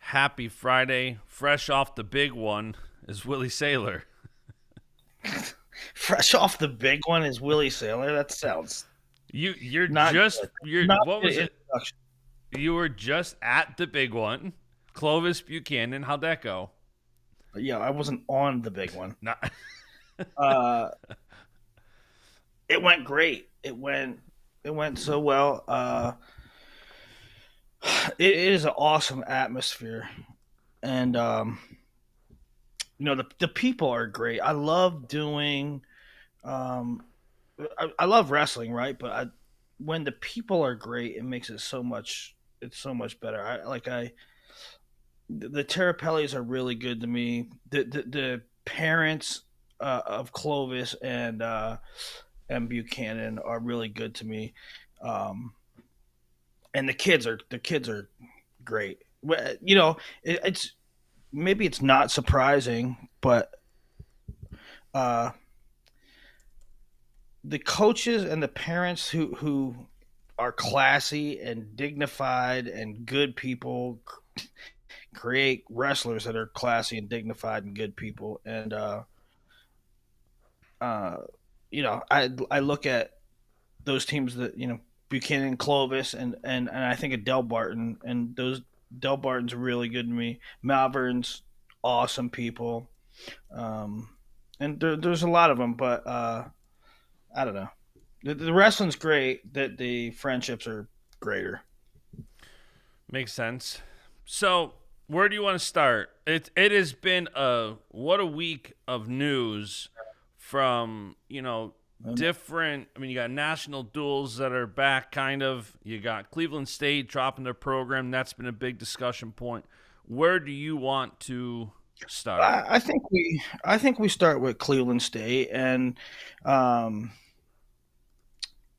Happy Friday. Fresh off the big one is Willie Saylor. Fresh off the big one is Willie Saylor. That sounds You're not just good. you're Not what good was it? introduction. You were just at the big one. Clovis, Buchanan. How'd that go? Yeah, I wasn't on the big one. Not Uh, it went great. It went so well. It is an awesome atmosphere, and the people are great. I love doing. Um, I love wrestling, right? But when the people are great, it makes it so much. It's so much better. The Terrapellis are really good to me. The parents of Clovis and Buchanan are really good to me, um, and the kids are great. It's maybe it's not surprising, but uh, the coaches and the parents who are classy and dignified and good people create wrestlers that are classy and dignified and good people. And uh, I look at those teams that Buchanan, Clovis, and I think of Del Barton, and those Del Barton's really good to me. Malvern's awesome people, um, and there's a lot of them, but I don't know. The wrestling's great. That the friendships are greater. Makes sense. So, where do you want to start? It has been a week of news from, different. I mean, you got national duels that are back kind of. You got Cleveland State dropping their program. That's been a big discussion point. Where do you want to start? I think we start with Cleveland State, and um,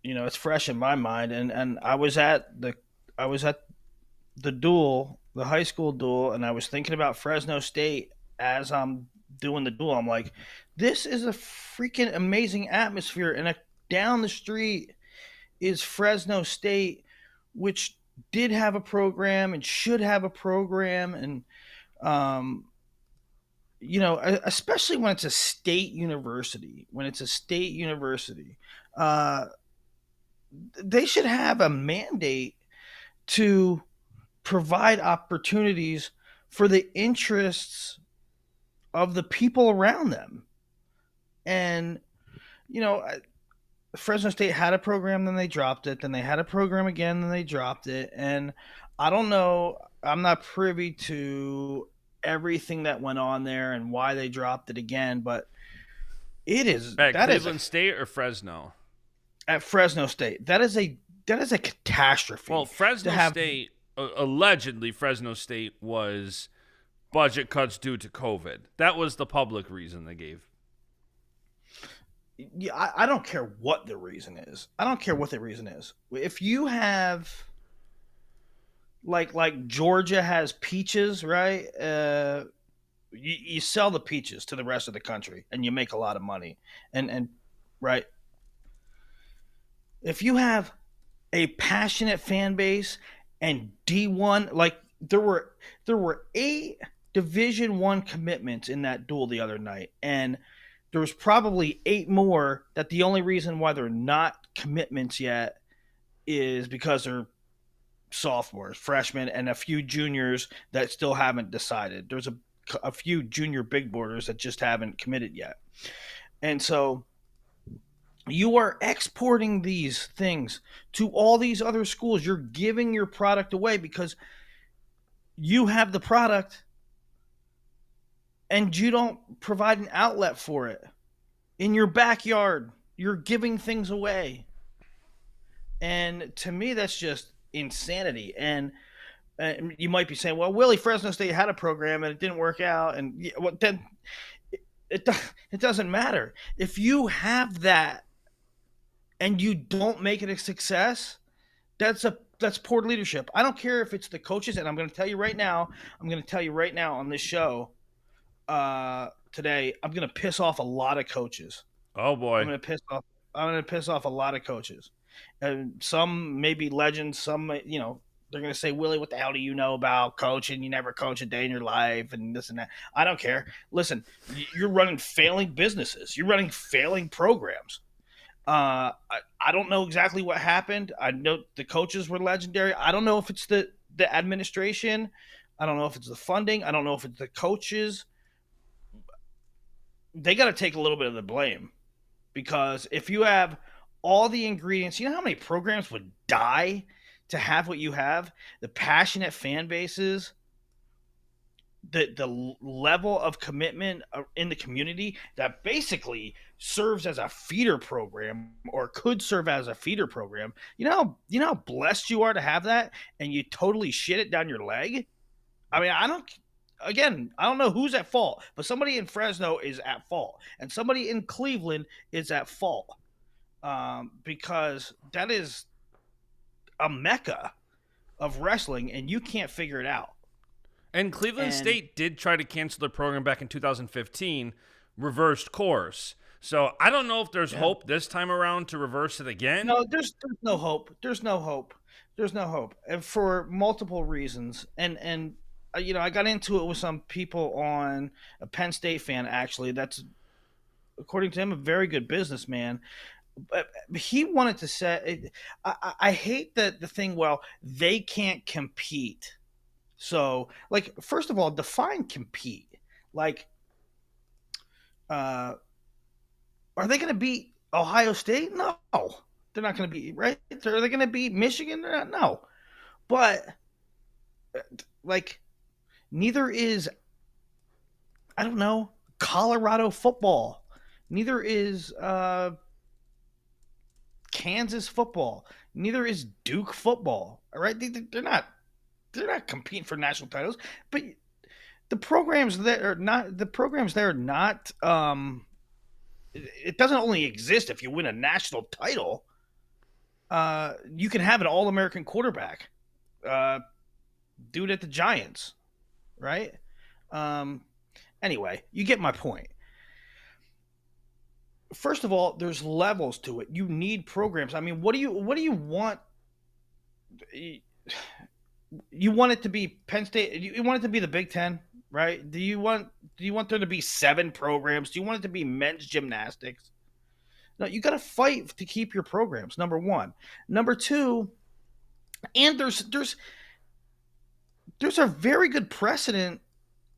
it's fresh in my mind. And I was at the duel, the high school duel, and I was thinking about Fresno State as I'm doing the duel. I'm like, this is a freaking amazing atmosphere, and down the street is Fresno State, which did have a program and should have a program, and um, especially when it's a state university. When it's a state university, uh, they should have a mandate to provide opportunities for the interests of the people around them. And you know, Fresno State had a program, then they dropped it. Then they had a program again, then they dropped it. And I don't know. I'm not privy to everything that went on there and why they dropped it again, but it is At that is a Cleveland State or Fresno? at Fresno State. That is a Well, catastrophe to Fresno have. State, allegedly, Fresno State was budget cuts due to COVID. That was the public reason they gave. Yeah, I don't care what the reason is. I don't care what the reason is. If you have like Georgia has peaches, right? You sell the peaches to the rest of the country, and you make a lot of money. And right, if you have a passionate fan base and D1, like there were 8 Division 1 commitments in that duel the other night, and there was probably 8 more that the only reason why they're not commitments yet is because they're sophomores, freshmen, and a few juniors that still haven't decided. There's a few junior big boarders that just haven't committed yet. And so you are exporting these things to all these other schools. You're giving your product away because you have the product and you don't provide an outlet for it. In your backyard, you're giving things away. And to me, that's just insanity. And you might be saying, well, Willie, Fresno State had a program and it didn't work out. And yeah, well, then it, it doesn't matter. If you have that and you don't make it a success, that's poor leadership. I don't care if it's the coaches, and I'm going to tell you right now. I'm going to tell you right now on this show today. I'm going to piss off a lot of coaches. Oh I'm boy. going to piss off. I'm going to piss off a lot of coaches, and some may be legends. Some, They're going to say, Willie, what the hell do you know about coaching? You never coach a day in your life and this and that. I don't care. Listen, you're running failing businesses. You're running failing programs. I don't know exactly what happened. I know the coaches were legendary. I don't know if it's the administration. I don't know if it's the funding. I don't know if it's the coaches. They got to take a little bit of the blame, because if you have all the ingredients, you know how many programs would die to have what you have? The passionate fan bases, the level of commitment in the community that basically serves as a feeder program, or could serve as a feeder program. You know how blessed you are to have that, and you totally shit it down your leg. I mean, I don't know who's at fault, but somebody in Fresno is at fault, and somebody in Cleveland is at fault, because that is a mecca of wrestling, and you can't figure it out. And Cleveland And State did try to cancel their program back in 2015, reversed course. So I don't know if there's hope this time around to reverse it again. no, there's no hope. There's no hope. There's no hope, and for multiple reasons. And I got into it with some people on a Penn State fan, actually. That's, according to him, a very good businessman. But he wanted to say, I hate the thing. Well, they can't compete. So, like, first of all, define compete. Like, uh, are they going to beat Ohio State? No, they're not going to beat. Right? Are they going to beat Michigan? They're not. No, but like, neither is, I don't know, Colorado football. Neither is Kansas football. Neither is Duke football. All right, they're not. They're not competing for national titles. But the programs that are not, the programs that are not. It doesn't only exist if you win a national title. You can have an All-American quarterback, dude at the Giants, right? Anyway, you get my point. First of all, there's levels to it. You need programs. I mean, what do you want? You want it to be Penn State? You want it to be the Big Ten, right? Do you want there to be 7 programs? Do you want it to be men's gymnastics? No, you got to fight to keep your programs. Number one. Number two, and there's a very good precedent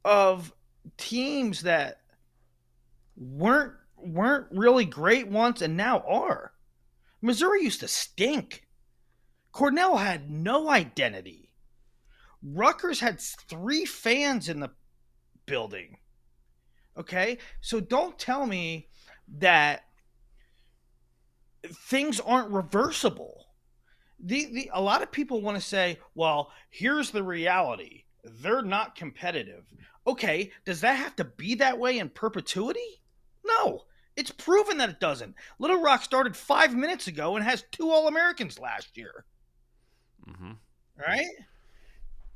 of teams that weren't really great once and now are. Missouri used to stink. Cornell had no identity. Rutgers had 3 fans in the building. Okay? So don't tell me that things aren't reversible. A lot of people want to say, well, here's the reality. They're not competitive. Okay, does that have to be that way in perpetuity? No. It's proven that it doesn't. Little Rock started 5 minutes ago and has 2 All-Americans last year. Mm-hmm. Right?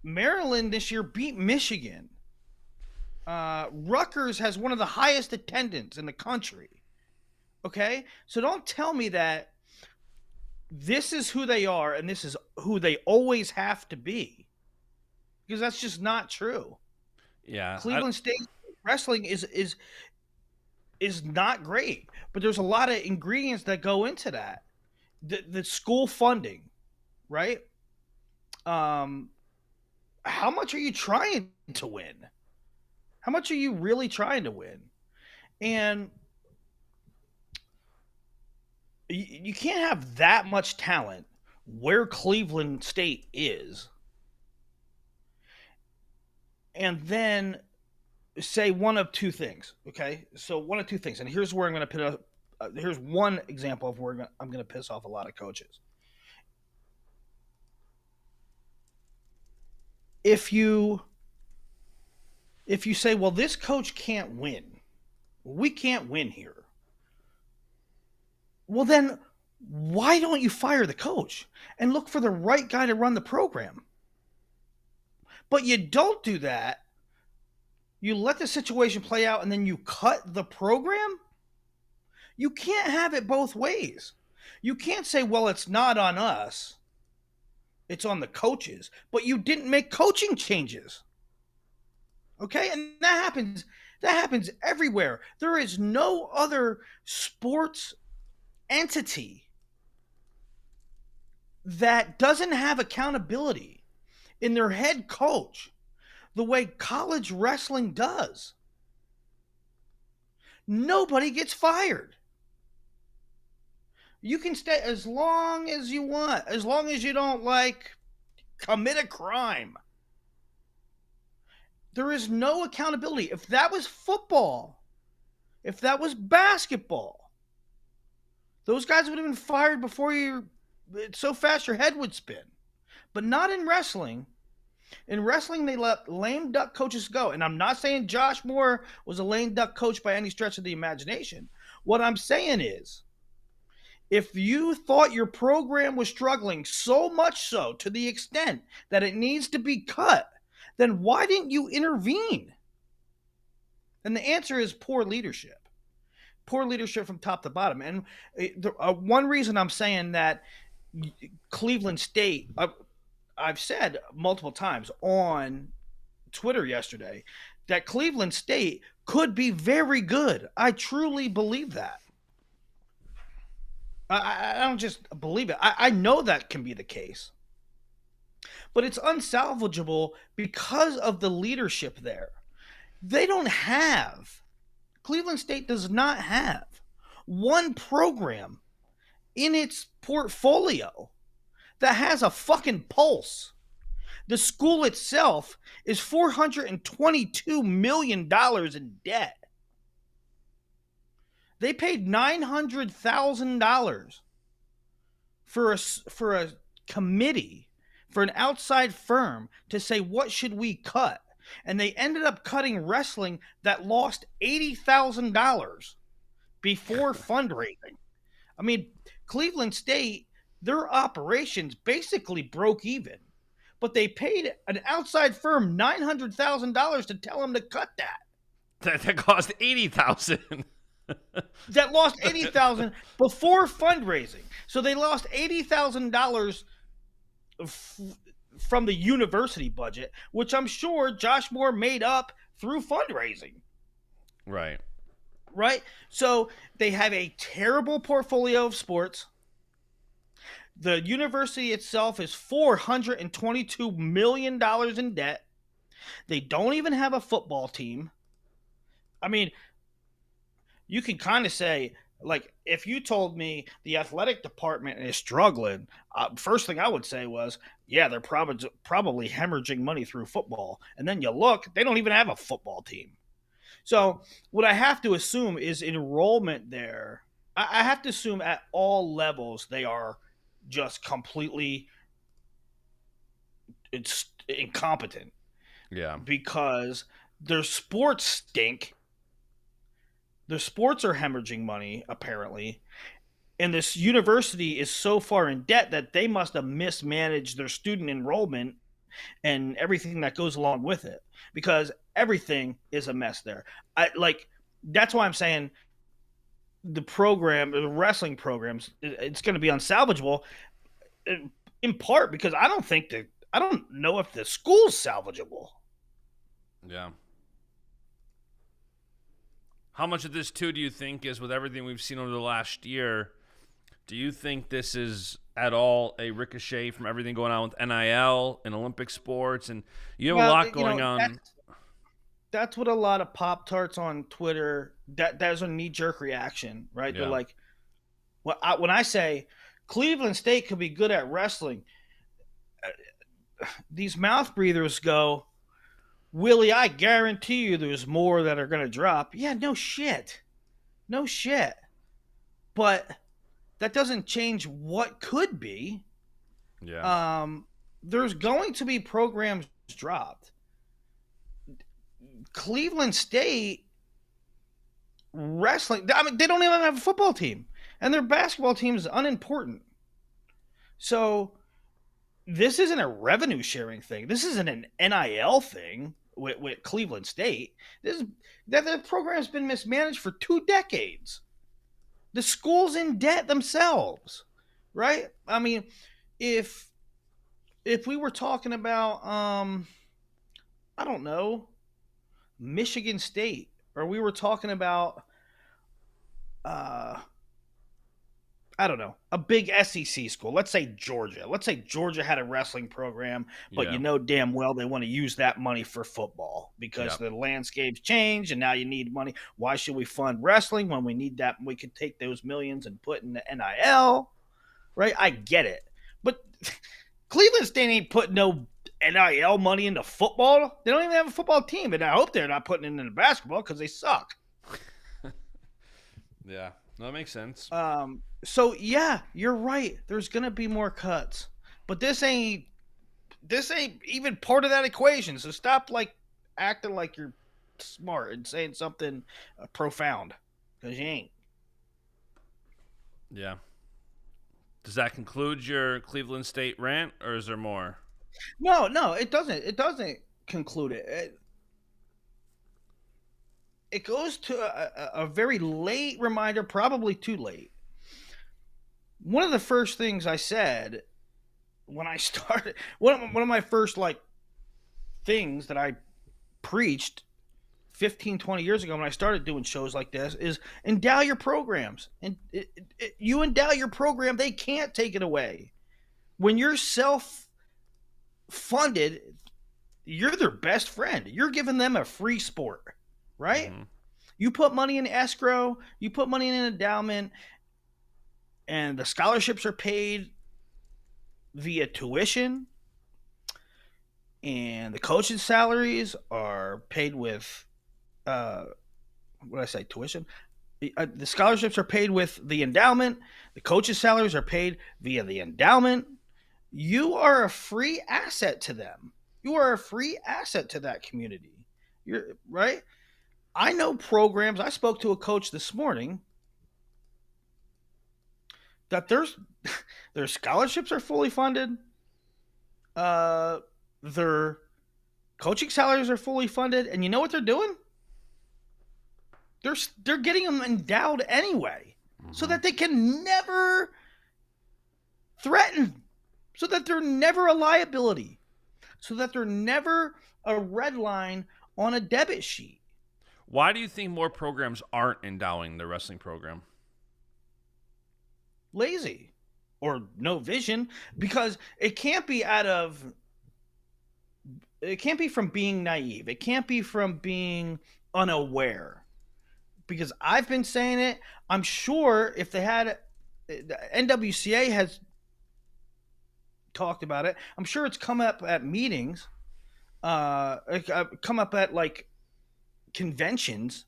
Maryland this year beat Michigan. Rutgers has one of the highest attendance in the country. Okay? So don't tell me that this is who they are and this is who they always have to be, because that's just not true. Yeah. Cleveland State wrestling is not great, but there's a lot of ingredients that go into that. The school funding, right? How much are you trying to win? How much are you really trying to win? And you can't have that much talent where Cleveland State is, and then say one of two things. Okay, so one of two things, and here's where I'm going to put up. Here's one example of where I'm going to piss off a lot of coaches. If you say, well, this coach can't win, we can't win here. Well, then why don't you fire the coach and look for the right guy to run the program? But you don't do that. You let the situation play out and then you cut the program? You can't have it both ways. You can't say, well, it's not on us. It's on the coaches. But you didn't make coaching changes. Okay? And that happens everywhere. There is no other sports entity that doesn't have accountability in their head coach the way college wrestling does. Nobody gets fired. You can stay as long as you want, as long as you don't commit a crime. There is no accountability. If that was football, if that was basketball, those guys would have been fired before so fast your head would spin. But not in wrestling. In wrestling, they let lame duck coaches go. And I'm not saying Josh Moore was a lame duck coach by any stretch of the imagination. What I'm saying is, if you thought your program was struggling so much so to the extent that it needs to be cut, then why didn't you intervene? And the answer is poor leadership. Poor leadership from top to bottom. And one reason I'm saying that Cleveland State, I've said multiple times on Twitter yesterday, that Cleveland State could be very good. I truly believe that. I don't just believe it. I know that can be the case. But it's unsalvageable because of the leadership there. They don't have, Cleveland State does not have one program in its portfolio that has a fucking pulse. The school itself is $422 million in debt. They paid $900,000 for a committee, for an outside firm to say, what should we cut? And they ended up cutting wrestling that lost $80,000 before fundraising. I mean, Cleveland State, their operations basically broke even, but they paid an outside firm $900,000 to tell them to cut that. That cost $80,000. That lost $80,000 before fundraising. So they lost $80,000 from the university budget, which I'm sure Josh Moore made up through fundraising. Right. Right? So they have a terrible portfolio of sports. The university itself is $422 million in debt. They don't even have a football team. I mean, you can kind of say, if you told me the athletic department is struggling, first thing I would say was, yeah, they're probably hemorrhaging money through football. And then you look, they don't even have a football team. So what I have to assume is enrollment there. I have to assume at all levels they are just completely incompetent. Yeah. Because their sports stink. Their sports are hemorrhaging money, apparently. And this university is so far in debt that they must have mismanaged their student enrollment and everything that goes along with it, because everything is a mess there. That's why I'm saying the wrestling programs, it's going to be unsalvageable, in part because I don't know if the school's salvageable. Yeah. How much of this, too, do you think is, with everything we've seen over the last year, do you think this is at all a ricochet from everything going on with NIL and Olympic sports? And you have a lot going on. That's what a lot of Pop-Tarts on Twitter, that's a knee-jerk reaction, right? Yeah. They're like, when I say Cleveland State could be good at wrestling, these mouth breathers go, Willie, I guarantee you there's more that are going to drop. Yeah, no shit. No shit. But that doesn't change what could be. Yeah. There's going to be programs dropped. Cleveland State wrestling, I mean, they don't even have a football team. And their basketball team is unimportant. So this isn't a revenue sharing thing. This isn't an NIL thing. With Cleveland State, the program's been mismanaged for 2 decades. The school's in debt themselves, right? I mean, if if we were talking about I don't know, Michigan State, or we were talking about uh I don't know, a big SEC school. Let's say Georgia. Let's say Georgia had a wrestling program, but you Yeah. know damn well they want to use that money for football because Yeah. the landscape's changed and now you need money. Why should we fund wrestling when we need that? We could take those millions and put in the NIL, right? I get it. But Cleveland State ain't putting no NIL money into football. They don't even have a football team, and I hope they're not putting it into basketball because they suck. Yeah. No, that makes sense. So yeah, you're right. There's gonna be more cuts, but this ain't even part of that equation. So stop like acting like you're smart and saying something profound because you ain't. Yeah. Does that conclude your Cleveland State rant, or is there more? No, no, it doesn't. It doesn't conclude it. It goes to a very late reminder, probably too late. One of the first things I said when I started, one of my first like things that I preached 15, 20 years ago when I started doing shows like this is endow your programs. And you endow your program, they can't take it away. When you're self funded, you're their best friend. You're giving them a free sport, right? Mm-hmm. You put money in escrow, you put money in an endowment, and the scholarships are paid via tuition, and the coaching salaries are paid with what did I say, tuition? The scholarships are paid with the endowment. The coaches' salaries are paid via the endowment. You are a free asset to them. You are a free asset to that community. You're right. I know programs. I spoke to a coach this morning that their scholarships are fully funded. Uh, their coaching salaries are fully funded, and you know what they're doing? They're getting them endowed anyway, so Mm-hmm. that they can never threaten, so that they're never a liability, so that they're never a red line on a debit sheet. Why do you think more programs aren't endowing the wrestling program? Lazy or no vision, because it can't be from being naive. It can't be from being unaware. Because I've been saying it. I'm sure if they had the NWCA has talked about it. I'm sure it's come up at meetings, come up at like conventions,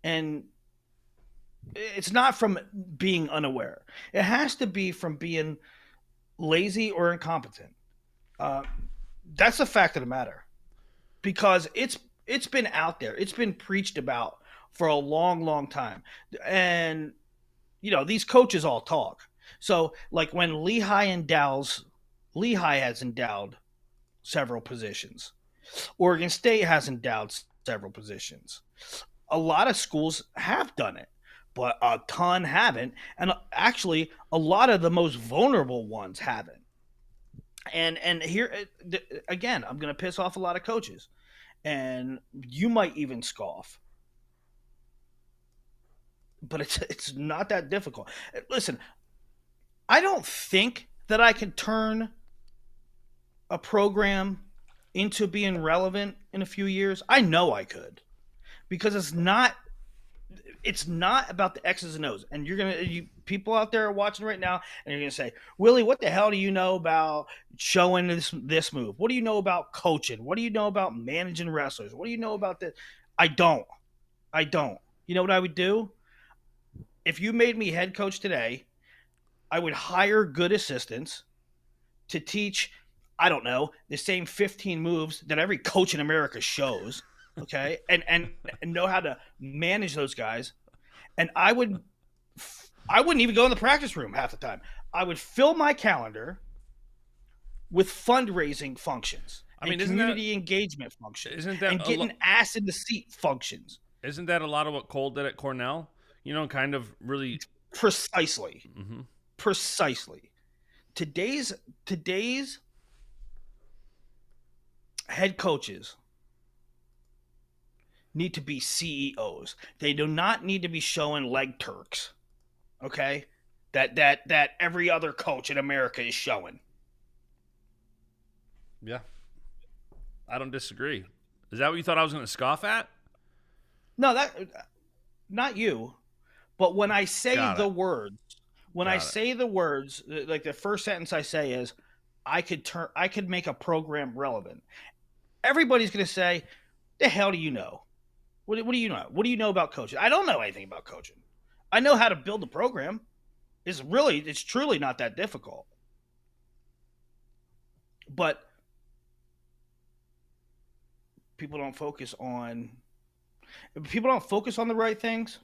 and it's not from being unaware. It has to be from being lazy or incompetent. Uh, that's a fact of the matter because it's been out there. It's been preached about for a long, long time, and these coaches all talk. So like when Lehigh has endowed several positions. Oregon State has endowed several positions. A lot of schools have done it, but a ton haven't. And actually, a lot of the most vulnerable ones haven't. And here again, I'm going to piss off a lot of coaches, and you might even scoff, but it's not that difficult. Listen, I don't think that I can turn a program into being relevant in a few years. I know I could because it's not about the X's and O's. And people out there are watching right now, and you're gonna say, Willie, what the hell do you know about showing this move? What do you know about coaching? What do you know about managing wrestlers? What do you know about this? I don't. I don't. You know what I would do? If you made me head coach today, I would hire good assistants to teach, I don't know, the same 15 moves that every coach in America shows. Okay. And know how to manage those guys. And I wouldn't even go in the practice room half the time. I would fill my calendar with fundraising functions I and mean, isn't that community engagement functions isn't that and getting ass in the seat functions. isn't that a lot of what Cole did at Cornell? Kind of really. Precisely. Mm-hmm. Precisely. Today's head coaches need to be CEOs. They do not need to be showing leg Turks. Okay? That every other coach in America is showing. Yeah. I don't disagree. Is that what you thought I was going to scoff at? No, that not you. But when I say Got the it. words, Got it. like the first sentence I say is, I could make a program relevant. Everybody's going to say, the hell do you know? What do you know? What do you know about coaching? I don't know anything about coaching. I know how to build a program. It's truly not that difficult. But people don't focus on the right things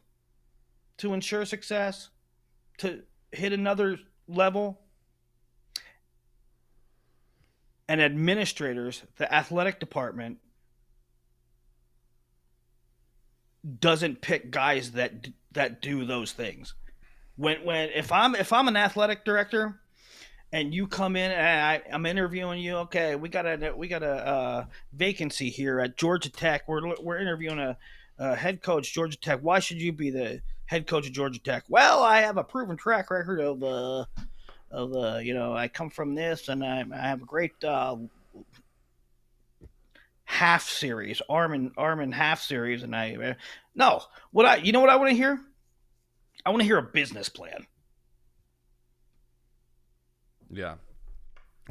to ensure success, to hit another level. And administrators, the athletic department, doesn't pick guys that do those things. When if I'm an athletic director and you come in and I'm interviewing you, okay, we got a vacancy here at Georgia Tech. We're interviewing a head coach, Georgia Tech. Why should you be the head coach of Georgia Tech? Well, I have a proven track record of I come from this, and I have a great half series, arm and half series, and no, what I want to hear? I want to hear a business plan. Yeah.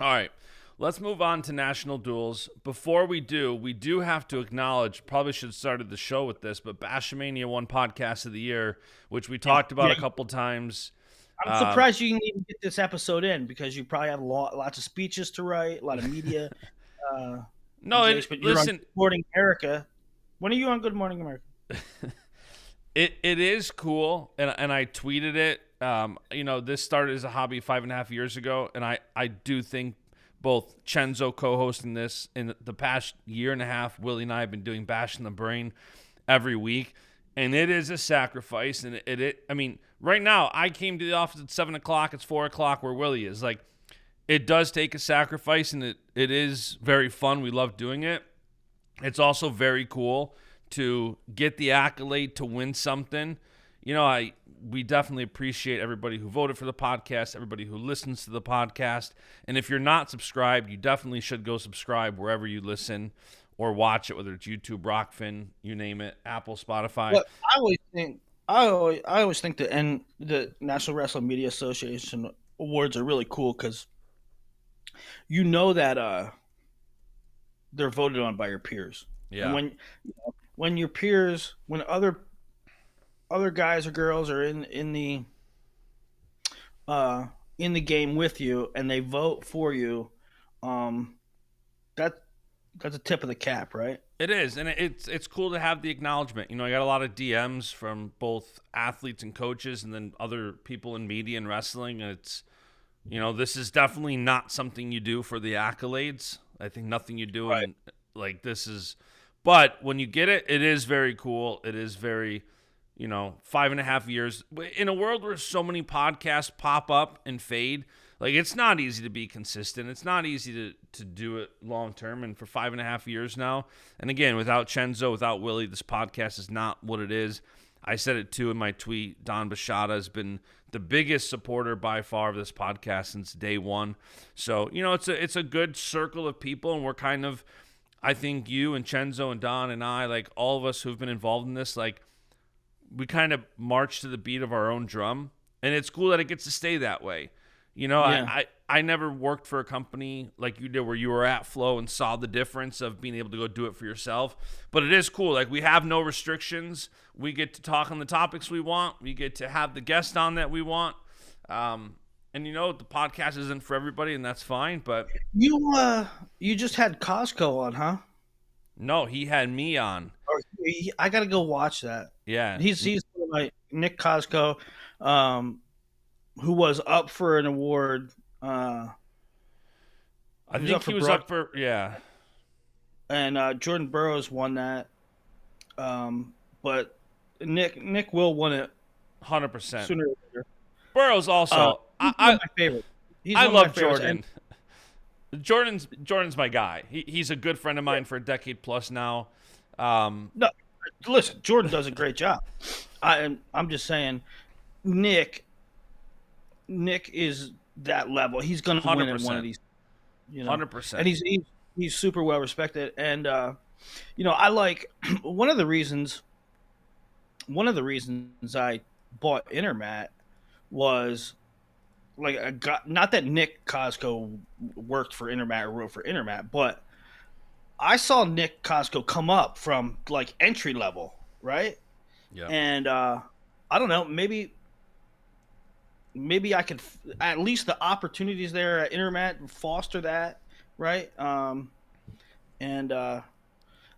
All right. Let's move on to national duels. Before we do have to acknowledge, probably should have started the show with this, but Baschamania won podcast of the year, which we talked about a couple times. I'm surprised you can even get this episode in, because you probably have lots of speeches to write, a lot of media. No, but you're on Good Morning America. When are you on Good Morning America? It is cool, and I tweeted it. This started as a hobby 5.5 years ago, and I do think both Chenzo co-hosting this in the past year and a half, Willie and I have been doing Basch the Brain every week, and it is a sacrifice. And I mean, right now I came to the office at 7:00. It's 4:00 where Willie is. Like, it does take a sacrifice, and it is very fun. We love doing it. It's also very cool to get the accolade, to win something. We definitely appreciate everybody who voted for the podcast, everybody who listens to the podcast. And if you're not subscribed, you definitely should go subscribe wherever you listen or watch it, whether it's YouTube, Rockfin, you name it, Apple, Spotify. But I always think the National Wrestling Media Association awards are really cool, because that they're voted on by your peers. Yeah. And when your peers, when other guys or girls are in the game with you and they vote for you, that's a tip of the cap, right? It is, and it's cool to have the acknowledgement. I got a lot of DMs from both athletes and coaches, and then other people in media and wrestling. And it's, this is definitely not something you do for the accolades. I think nothing you do, right. And like, this is, but when you get it, it is very cool. It is very, 5.5 years in a world where so many podcasts pop up and fade. Like, it's not easy to be consistent. It's not easy to do it long term. And for 5.5 years now, and again, without Chenzo, without Willie, this podcast is not what it is. I said it too in my tweet. Don Baschamania has been the biggest supporter by far of this podcast since day one. So, it's a good circle of people, and we're kind of, I think you and Chenzo and Don and I, like all of us who've been involved in this, like, we kind of march to the beat of our own drum, and it's cool that it gets to stay that way. Yeah. I never worked for a company like you did, where you were at Flow and saw the difference of being able to go do it for yourself. But it is cool. Like, we have no restrictions. We get to talk on the topics we want. We get to have the guest on that we want. And the podcast isn't for everybody, and that's fine. But you just had Costco on, huh? No, he had me on. I gotta go watch that. Yeah, he's like Nick Costco, who was up for an award. I think he was up for, yeah. And Jordan Burroughs won that, but Nick Will won it 100%. sooner or later. Burroughs also. He's one of my favorite. I love Jordan. Jordan's my guy. He's a good friend of mine for a decade plus now. No, listen, Jordan does a great job. I'm just saying, Nick is that level. He's going to win at one of 100%. these, 100%. and he's super well respected. And I like one of the reasons I bought Intermat was like not that Nick Costco worked for Intermat or wrote for Intermat, but I saw Nick Costco come up from like entry level, right? Yeah. And I don't know, maybe I could at least the opportunities there at Intermat foster that, right? And I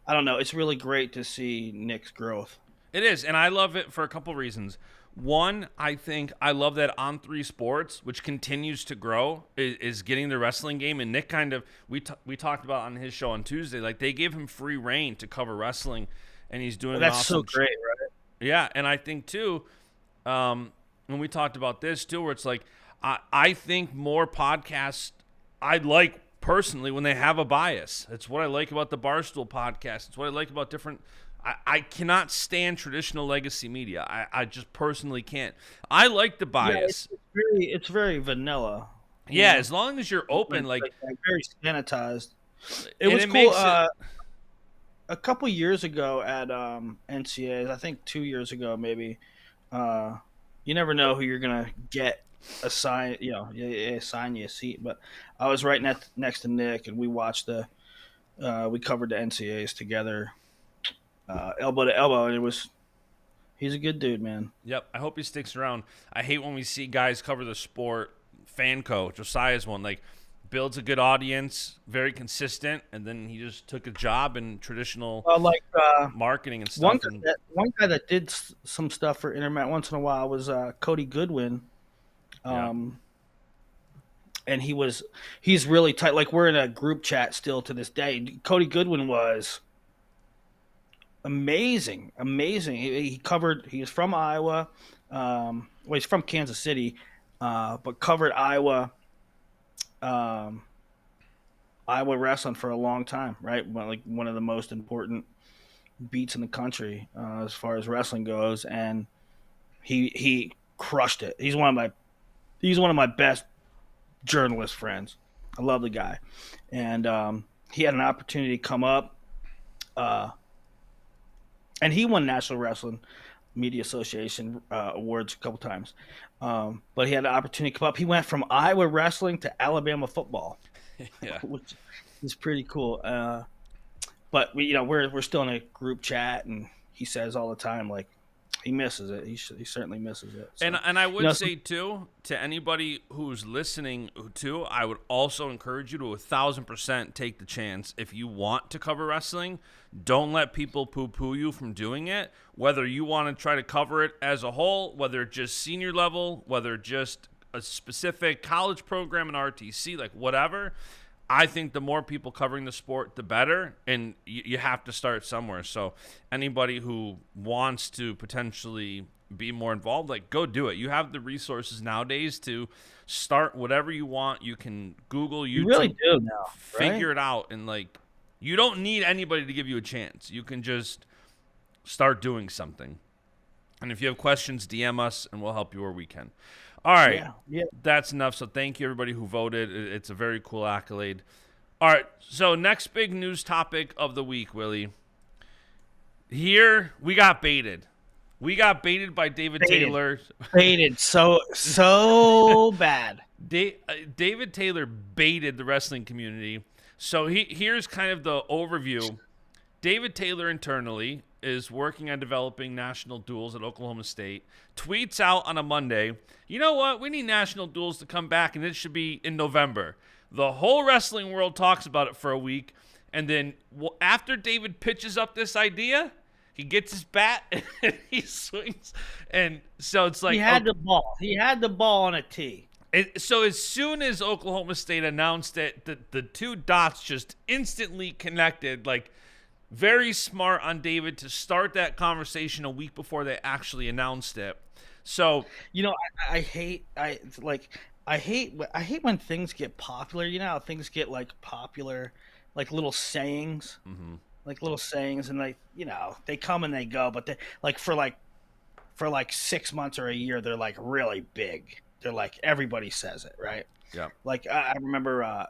don't know, it's really great to see Nick's growth. It is, and I love it for a couple reasons. One, I think I love that On3 Sports, which continues to grow, is getting the wrestling game. And Nick kind of, we talked about on his show on Tuesday, like they gave him free reign to cover wrestling, and he's doing That's awesome so great, right? Yeah, and I think too, when we talked about this too, where it's like, I think more podcasts, I like personally when they have a bias. It's what I like about the Barstool podcast. It's what I like about different. I cannot stand traditional legacy media. I just personally can't. I like the bias. Yeah, it's very vanilla. Yeah, as long as you're open, like very sanitized. It was cool. A couple years ago at NCAs, I think 2 years ago maybe. You never know who you're gonna get assign you a seat. But I was right next to Nick, and we watched we covered the NCAs together. Elbow to elbow, and he's a good dude, man. Yep, I hope he sticks around. I hate when we see guys cover the sport. Fanco, Josiah's one, like builds a good audience, very consistent, and then he just took a job in traditional marketing and stuff. One guy that did some stuff for Intermat once in a while was Cody Goodwin. And he's really tight. Like we're in a group chat still to this day. Cody Goodwin was amazing. He was from Iowa. He's from Kansas City, but covered Iowa wrestling for a long time, right? Like one of the most important beats in the country as far as wrestling goes, and he crushed it. He's one of my best journalist friends. I love the guy, and he had an opportunity to come up. And he won National Wrestling Media Association awards a couple times. But he had an opportunity to come up. He went from Iowa wrestling to Alabama football, which is pretty cool. But we're still in a group chat, and he says all the time, like, he misses it. He certainly misses it. So, and I would say too, to anybody who's listening too, I would also encourage you to 1,000% take the chance. If you want to cover wrestling, don't let people poo-poo you from doing it. Whether you want to try to cover it as a whole, whether just senior level, whether just a specific college program in RTC, like whatever. I think the more people covering the sport, the better, and you have to start somewhere. So anybody who wants to potentially be more involved, like, go do it. You have the resources nowadays to start whatever you want. You can Google, YouTube, you really do now, figure it out, and like, you don't need anybody to give you a chance. You can just start doing something. And if you have questions, DM us, and we'll help you where we can. All right, That's enough. So thank you, everybody who voted. It's a very cool accolade. All right, so next big news topic of the week, Willie. Here, we got baited. We got baited by David Taylor. Baited so bad. David Taylor baited the wrestling community. So here's kind of the overview. David Taylor internally is working on developing national duels at Oklahoma State, tweets out on a Monday, you know what, we need national duels to come back, and it should be in November. The whole wrestling world talks about it for a week, and then after David pitches up this idea, he gets his bat, and he swings, and so it's like... He had the ball on a tee. So as soon as Oklahoma State announced it, the two dots just instantly connected, like... Very smart on David to start that conversation a week before they actually announced it. So, I hate I hate when things get popular. You know how things get like popular, like little sayings, Mm-hmm. and like they come and they go, but they for like 6 months or a year they're like really big. They're like everybody says it, right? Yeah. Like I remember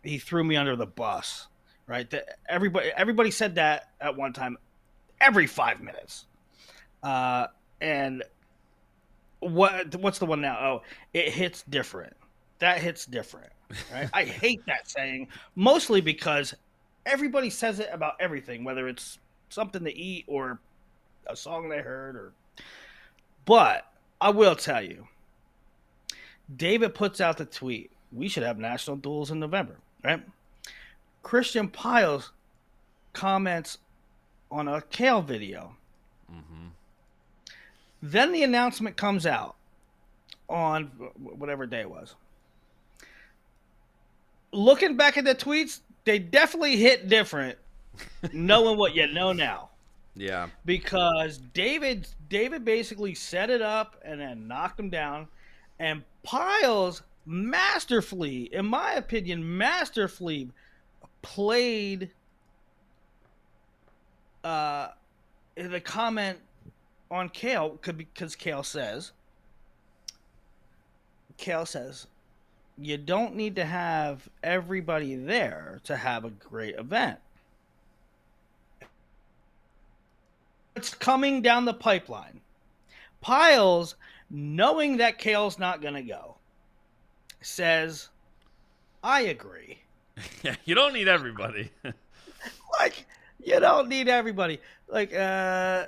he threw me under the bus, right? Everybody said that at one time every 5 minutes. And what's the one now? Oh, it hits different. That hits different, right? I hate that saying mostly because everybody says it about everything, whether it's something to eat or a song they heard or. But I will tell you, David puts out the tweet. We should have national duels in November, right? Christian Piles comments on a Kale video. Mm-hmm. Then the announcement comes out on whatever day it was. Looking back at the tweets, they definitely hit different, knowing what you know now. Yeah. Because David basically set it up and then knocked him down, and Piles masterfully, in my opinion, masterfully played uh, the comment on Kale because Kale says you don't need to have everybody there to have a great event. It's coming down the pipeline. Piles, knowing that Kale's not going to go, says, I agree. Yeah. You don't need everybody. Like, you don't need everybody. Like, I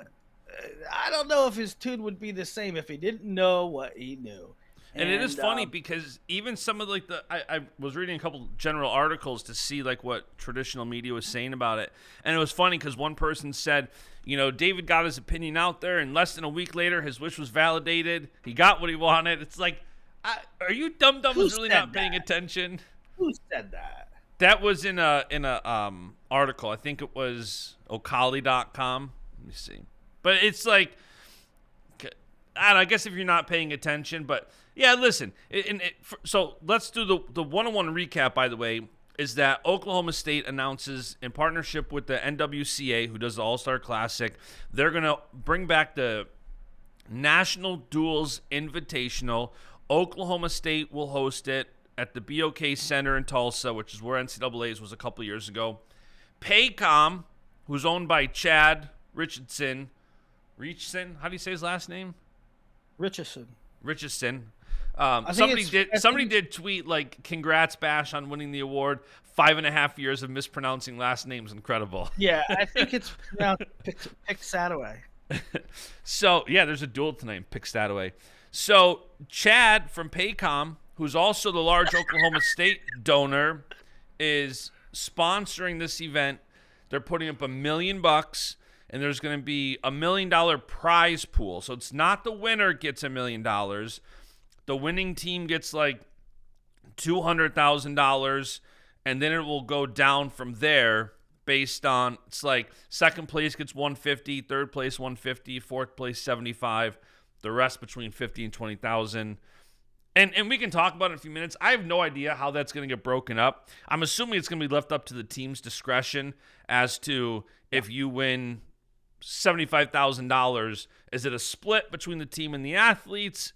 don't know if his tune would be the same if he didn't know what he knew. And it is funny because even some of like I was reading a couple general articles to see like what traditional media was saying about it, and it was funny because one person said, David got his opinion out there, and less than a week later, his wish was validated. He got what he wanted. It's like, are you dum-dums really not paying attention? Who said that? That was in a article. I think it was Ocali.com. Let me see, but it's like, I don't know, I guess if you're not paying attention, but yeah, listen. So let's do the one-on-one recap, by the way, is that Oklahoma State announces in partnership with the NWCA, who does the All-Star Classic, they're going to bring back the National Duels Invitational. Oklahoma State will host it at the BOK Center in Tulsa, which is where NCAA's was a couple years ago. Paycom, who's owned by Chad Richardson. How do you say his last name? Richardson. Somebody did tweet like, "Congrats, Basch, on winning the award. 5.5 years of mispronouncing last names, incredible." Yeah, I think it's pronounced Piscataway. So yeah, there's a duel tonight, Piscataway. So Chad from Paycom, who's also the large Oklahoma State donor, is sponsoring this event. They're putting up $1 million. And there's going to be $1 million prize pool. So it's not the winner gets $1 million. The winning team gets like $200,000. And then it will go down from there based on, it's like second place gets 150, third place 150, fourth place 75, the rest between 50 and 20,000. And we can talk about it in a few minutes. I have no idea how that's going to get broken up. I'm assuming it's going to be left up to the team's discretion as to if you win $75,000. Is it a split between the team and the athletes?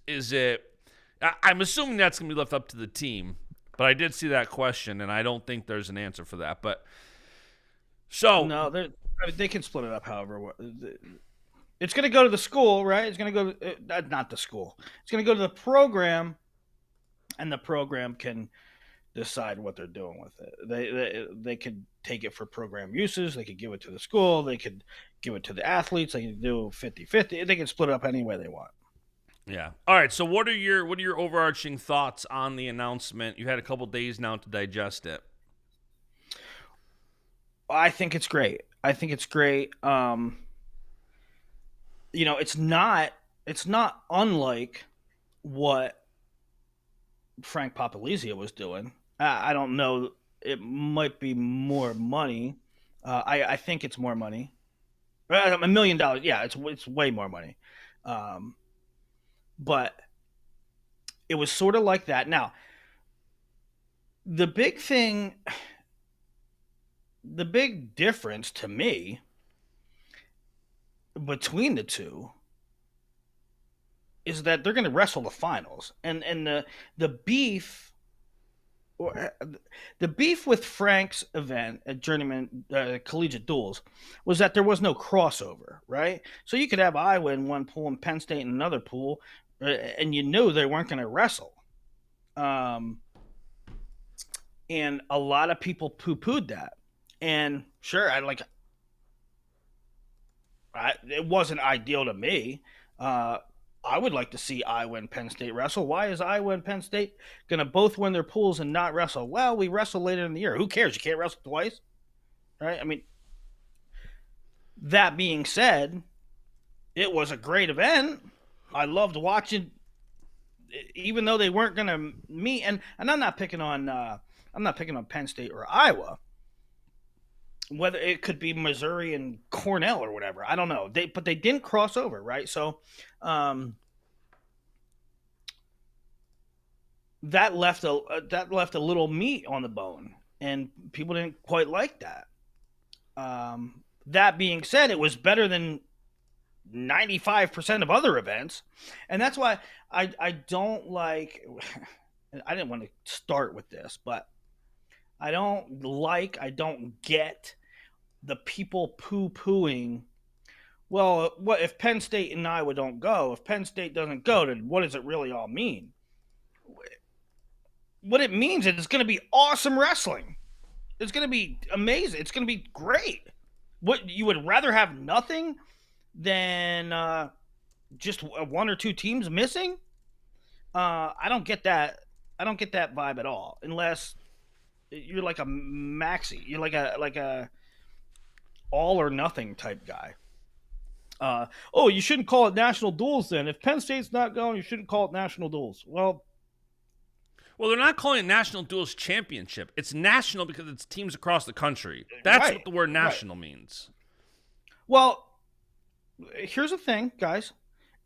I'm assuming that's going to be left up to the team, but I did see that question, and I don't think there's an answer for that. But so no, they can split it up. However, it's going to go to the school, right? It's going to go not the school. It's going to go to the program, and the program can decide what they're doing with it. They could take it for program uses. They could give it to the school. They could give it to the athletes. They can do 50-50. They can split it up any way they want. Yeah. All right. So what are your overarching thoughts on the announcement? You had a couple days now to digest it. I think it's great. It's not unlike what Frank Papalizia was doing. I don't know. It might be more money. I think it's more money. $1 million. Yeah, it's way more money. But It was sort of like that. Now, the big thing, the big difference to me between the two is that they're going to wrestle the finals, and the beef, or the beef with Frank's event at Journeyman Collegiate Duels was that there was no crossover, right? So you could have Iowa in one pool and Penn State in another pool, and you knew they weren't going to wrestle. Um, and a lot of people poo-pooed that. And sure, it wasn't ideal to me. I would like to see Iowa and Penn State wrestle. Why is Iowa and Penn State going to both win their pools and not wrestle? Well, we wrestle later in the year. Who cares? You can't wrestle twice, right? I mean, that being said, it was a great event. I loved watching, even though they weren't going to meet. And I'm not picking on Penn State or Iowa. Whether it could be Missouri and Cornell or whatever, I don't know. But they didn't cross over, right? So that left a little meat on the bone, and people didn't quite like that. That being said, it was better than 95% of other events, and that's why I don't like. I didn't want to start with this, but I don't get the people poo-pooing. Well, what if Penn State and Iowa don't go? If Penn State doesn't go, then what does it really all mean? What it means is it's going to be awesome wrestling. It's going to be amazing. It's going to be great. What, you would rather have nothing than just one or two teams missing? I don't get that. I don't get that vibe at all, unless you're like a maxi. You're like a all or nothing type guy. You shouldn't call it national duels then. If Penn State's not going, you shouldn't call it national duels. Well, they're not calling it National Duels Championship. It's national because it's teams across the country. That's right, what the word national means. Well, here's the thing, guys.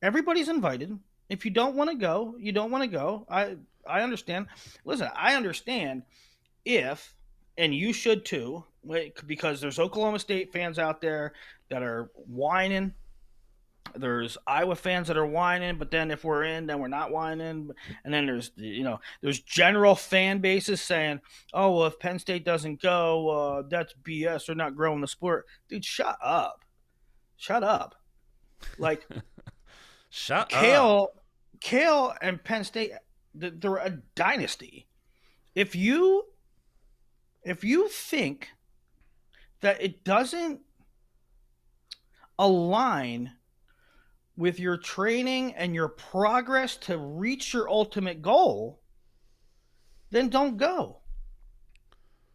Everybody's invited. If you don't want to go, you don't want to go. I understand. Listen, I understand if, and you should too, because there's Oklahoma State fans out there that are whining. There's Iowa fans that are whining, but then if we're in, then we're not whining. And then there's general fan bases saying, "Oh, well, if Penn State doesn't go, that's BS. They're not growing the sport." Dude, shut up. Like, shut up. Kale and Penn State, they're a dynasty. If you think that it doesn't align with your training and your progress to reach your ultimate goal, then don't go.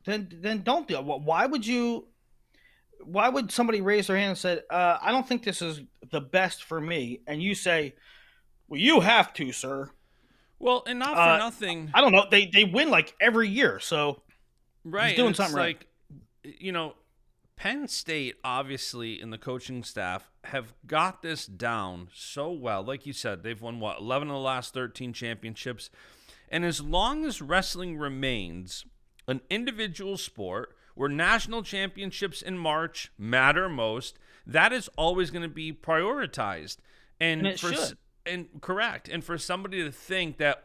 Then don't do it. Why would somebody raise their hand and say, I don't think this is the best for me, and you say, well, you have to, sir. Well, and not for nothing. I don't know. They win like every year, so right. He's doing something right. Penn State, obviously, and the coaching staff have got this down so well. Like you said, they've won, 11 of the last 13 championships. And as long as wrestling remains an individual sport where national championships in March matter most, that is always going to be prioritized. And it should. And correct. And for somebody to think that,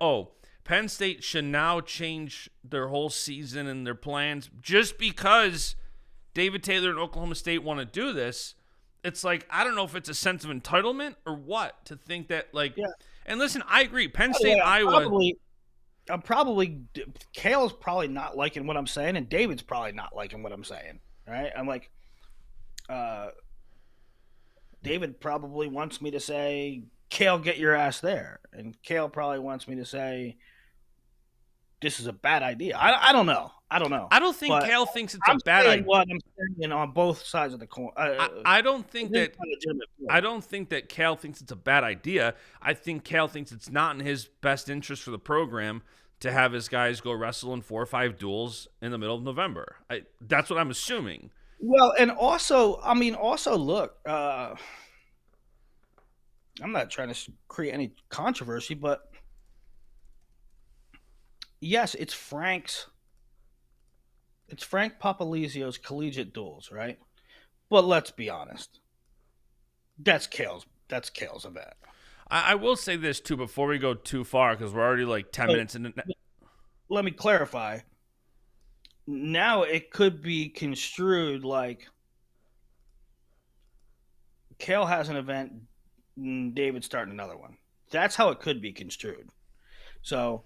Penn State should now change their whole season and their plans just because David Taylor and Oklahoma State want to do this, it's like, I don't know if it's a sense of entitlement or what, to think that, yeah. And listen, I agree. Penn State, Iowa. Kale's probably not liking what I'm saying, and David's probably not liking what I'm saying, right? I'm like, David probably wants me to say, Kale, get your ass there. And Kale probably wants me to say, this is a bad idea. I don't know. I don't think Kale thinks it's a bad idea. What I'm saying on both sides of the coin. I don't think that Kale thinks it's a bad idea. I think Kale thinks it's not in his best interest for the program to have his guys go wrestle in 4 or 5 duels in the middle of November. That's what I'm assuming. Well, and also look, I'm not trying to create any controversy, but yes, it's Frank Papalizio's collegiate duels, right? But let's be honest, that's Kale's event. I will say this too before we go too far because we're already like 10 So minutes into. let me clarify. Now it could be construed like Kale has an event, David's starting another one. That's how it could be construed. So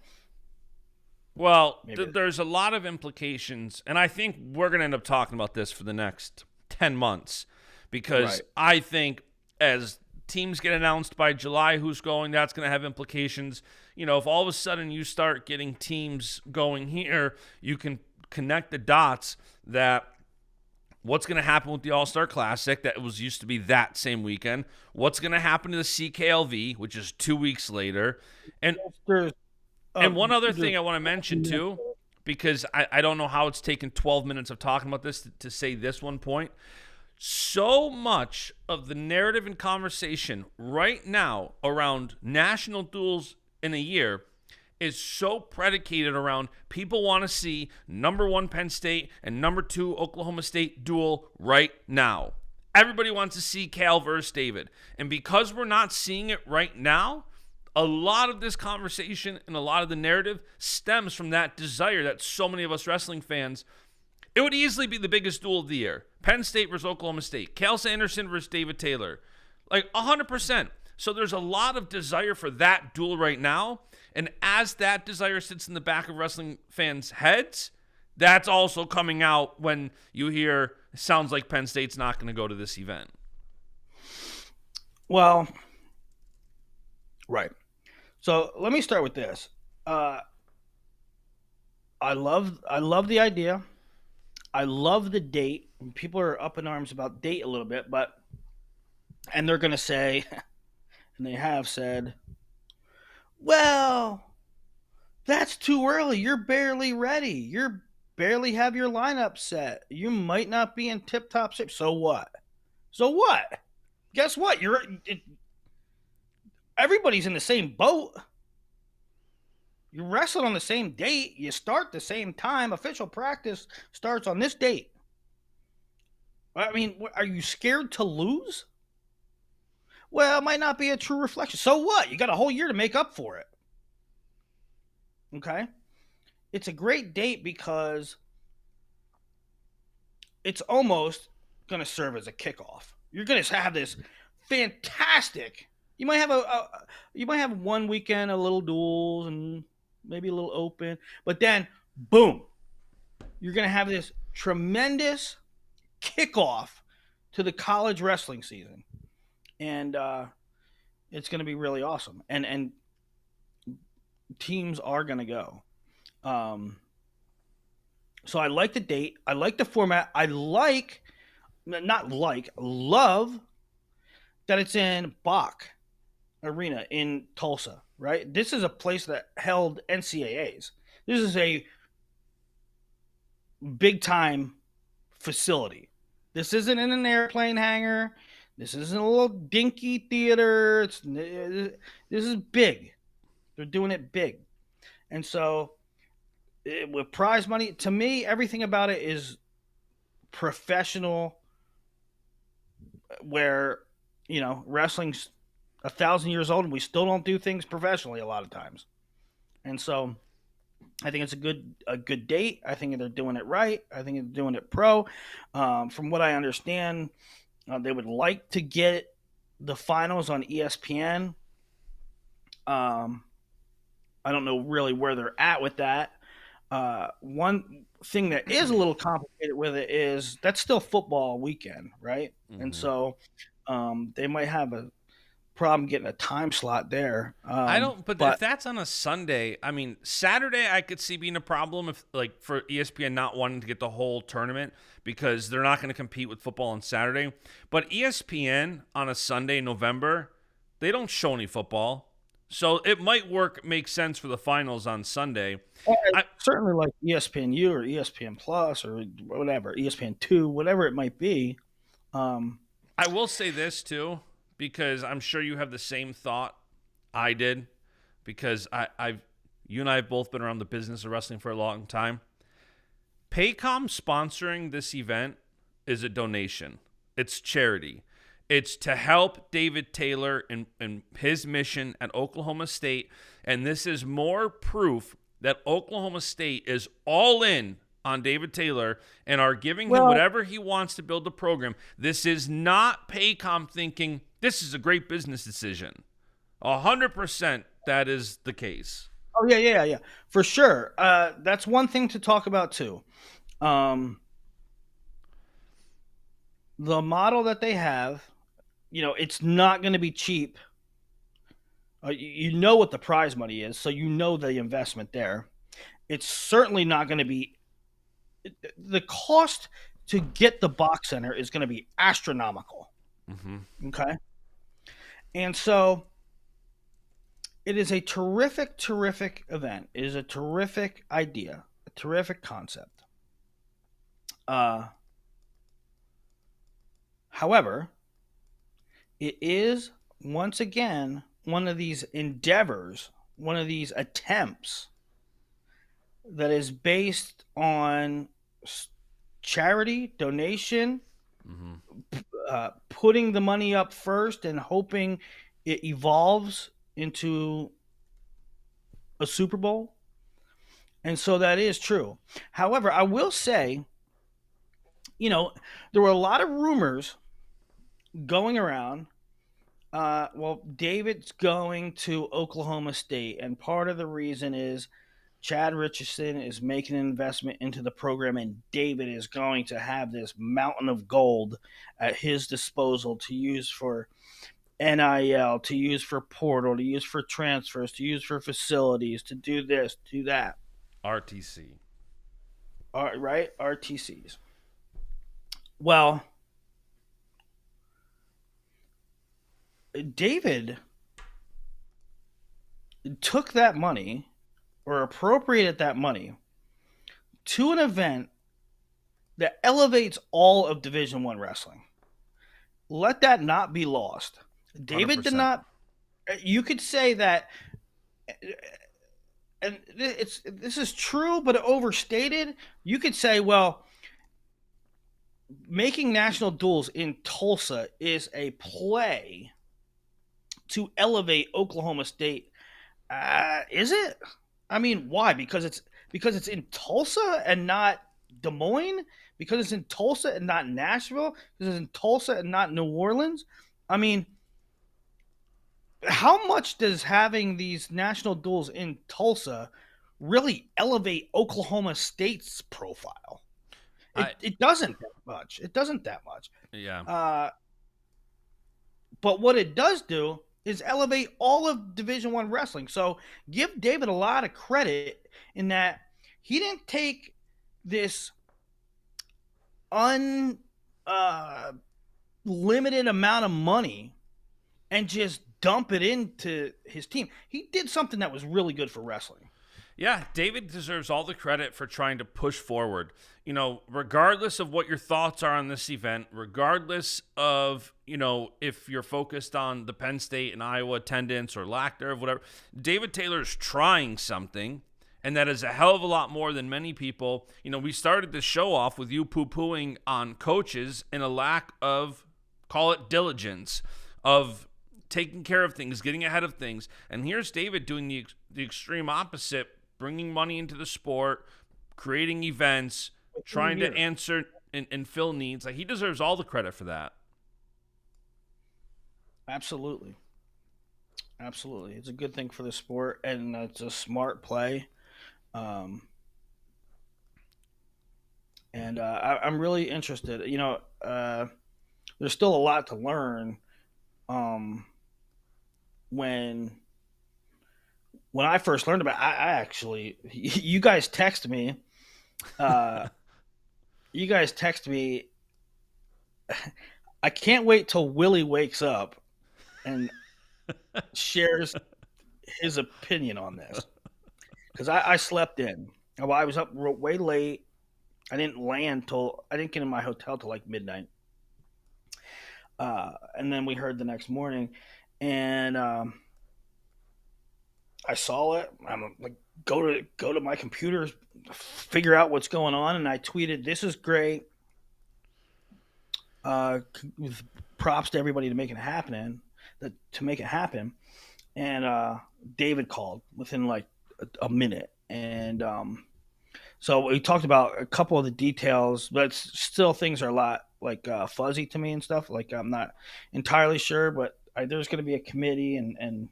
Well, maybe there's a lot of implications, and I think we're going to end up talking about this for the next 10 months because right. I think as teams get announced by July who's going, that's going to have implications. If all of a sudden you start getting teams going here, you can connect the dots that what's going to happen with the All-Star Classic that was used to be that same weekend, what's going to happen to the CKLV, which is 2 weeks later, and There's and one other there's thing I want to mention too, because I don't know how it's taken 12 minutes of talking about this to say this one point. So much of the narrative and conversation right now around national duels in a year is so predicated around people want to see number one Penn State and number two Oklahoma State duel right now. Everybody wants to see Cal versus David. And because we're not seeing it right now, a lot of this conversation and a lot of the narrative stems from that desire that so many of us wrestling fans. It would easily be the biggest duel of the year. Penn State versus Oklahoma State. Cal Sanderson versus David Taylor. Like 100%. So there's a lot of desire for that duel right now. And as that desire sits in the back of wrestling fans' heads, that's also coming out when you hear it sounds like Penn State's not going to go to this event. well, right. So let me start with this. Uh, I love the idea. I love the date. People are up in arms about date a little bit, but and they're gonna say, and they have said, well, that's too early. You're barely ready. You're barely have your lineup set. You might not be in tip top shape. So what? So what? Guess what? Everybody's in the same boat. You wrestle on the same date. You start the same time. Official practice starts on this date. I mean, are you scared to lose? Well, it might not be a true reflection. So what? You got a whole year to make up for it. Okay? It's a great date because it's almost going to serve as a kickoff. You're going to have this fantastic. You might have you might have one weekend a little duels and maybe a little open, but then boom, you're going to have this tremendous kickoff to the college wrestling season, and it's going to be really awesome. And teams are going to go. Um, so I like the date. I like the format. I like, not like, love that it's in Bach Arena in Tulsa, right? This is a place that held NCAAs. This is a big time facility. This isn't in an airplane hangar. This isn't a little dinky theater. This is big. They're doing it big. And so with prize money, to me, everything about it is professional. Where wrestling's 1,000 years old, and we still don't do things professionally a lot of times. And so, I think it's a good date. I think they're doing it right. I think they're doing it pro. From what I understand, they would like to get the finals on ESPN. Um, I don't know really where they're at with that. One thing that is a little complicated with it is that's still football weekend, right? And Mm-hmm. so they might have a problem getting a time slot there. I don't, but if But that's on a Sunday, I mean, Saturday I could see being a problem if, like, for ESPN not wanting to get the whole tournament because they're not going to compete with football on Saturday. But ESPN on a Sunday, November, they don't show any football. So it might make sense for the finals on Sunday. I, certainly like ESPNU or ESPN Plus or whatever, ESPN2, whatever it might be. Um, I will say this too, because I'm sure you have the same thought I did, because You and I have both been around the business of wrestling for a long time. Paycom sponsoring this event is a donation. It's charity. It's to help David Taylor in his mission at Oklahoma State. And this is more proof that Oklahoma State is all in on David Taylor and are giving him whatever he wants to build the program. This is not Paycom thinking this is a great business decision. 100% that is the case. Oh yeah, for sure. That's one thing to talk about too. The model that they have, it's not going to be cheap. You know what the prize money is, so you know the investment there. It's certainly not going to be the cost to get the box center is going to be astronomical. Mm-hmm. Okay, and so it is a terrific event. It is a terrific idea, a terrific concept. However, it is once again one of these endeavors, one of these attempts that is based on charity, donation, putting the money up first and hoping it evolves into a Super Bowl. And so that is true. However, I will say, there were a lot of rumors going around. David's going to Oklahoma State, and part of the reason is Chad Richardson is making an investment into the program, and David is going to have this mountain of gold at his disposal to use for NIL, to use for portal, to use for transfers, to use for facilities, to do this, do that. RTC. Right? RTCs. Well, David took that money or appropriated that money to an event that elevates all of Division I wrestling. Let that not be lost. David 100%. Did not. You could say that, and this is true, but overstated. You could say, well, making national duels in Tulsa is a play to elevate Oklahoma State. Is it? I mean, why? Because it's in Tulsa and not Des Moines? Because it's in Tulsa and not Nashville? Because it's in Tulsa and not New Orleans? I mean, how much does having these national duels in Tulsa really elevate Oklahoma State's profile? It doesn't that much. It doesn't that much. Yeah. But what it does do is elevate all of Division I wrestling. So give David a lot of credit in that he didn't take this unlimited amount of money and just dump it into his team. He did something that was really good for wrestling. Yeah, David deserves all the credit for trying to push forward. Regardless of what your thoughts are on this event, regardless of, if you're focused on the Penn State and Iowa attendance or lack thereof, whatever, David Taylor's trying something, and that is a hell of a lot more than many people. We started this show off with you poo-pooing on coaches and a lack of, call it diligence, of taking care of things, getting ahead of things. And here's David doing the extreme opposite, bringing money into the sport, creating events, trying to answer and fill needs. Like, he deserves all the credit for that. Absolutely. It's a good thing for the sport, and it's a smart play. I'm really interested. There's still a lot to learn. When I first learned about it, I actually, you guys text me. I can't wait till Willie wakes up and shares his opinion on this, because I slept in. Well, I was up way late. I didn't get in my hotel till like midnight. And then we heard the next morning, and I saw it. I'm like, go to my computer, figure out what's going on, and I tweeted, "This is great." With props to everybody to make it happen, to make it happen. And David called within like a minute, and so we talked about a couple of the details, but still things are a lot like fuzzy to me and stuff. Like I'm not entirely sure, but there's going to be a committee, and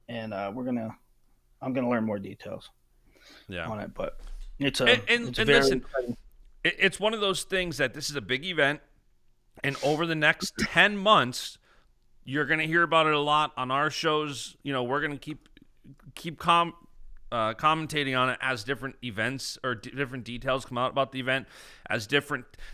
I'm gonna learn more details Yeah. on it. But And, it's and very listen, exciting. it's one of those things that this is a big event, and over the next 10 months, you're going to hear about it a lot on our shows. We're going to keep commentating on it as different events or different details come out about the event.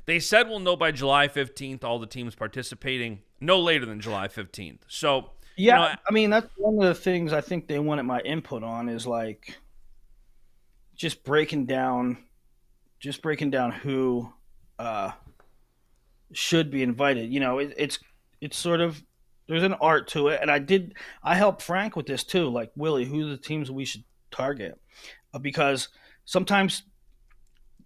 They said we'll know by July 15th, all the teams participating, no later than July 15th. So, Yeah, I mean that's one of the things I think they wanted my input on is like just breaking down who uh, should be invited. It's sort of there's an art to it, and I helped Frank with this too. Like Willie, who are the teams we should target? Because sometimes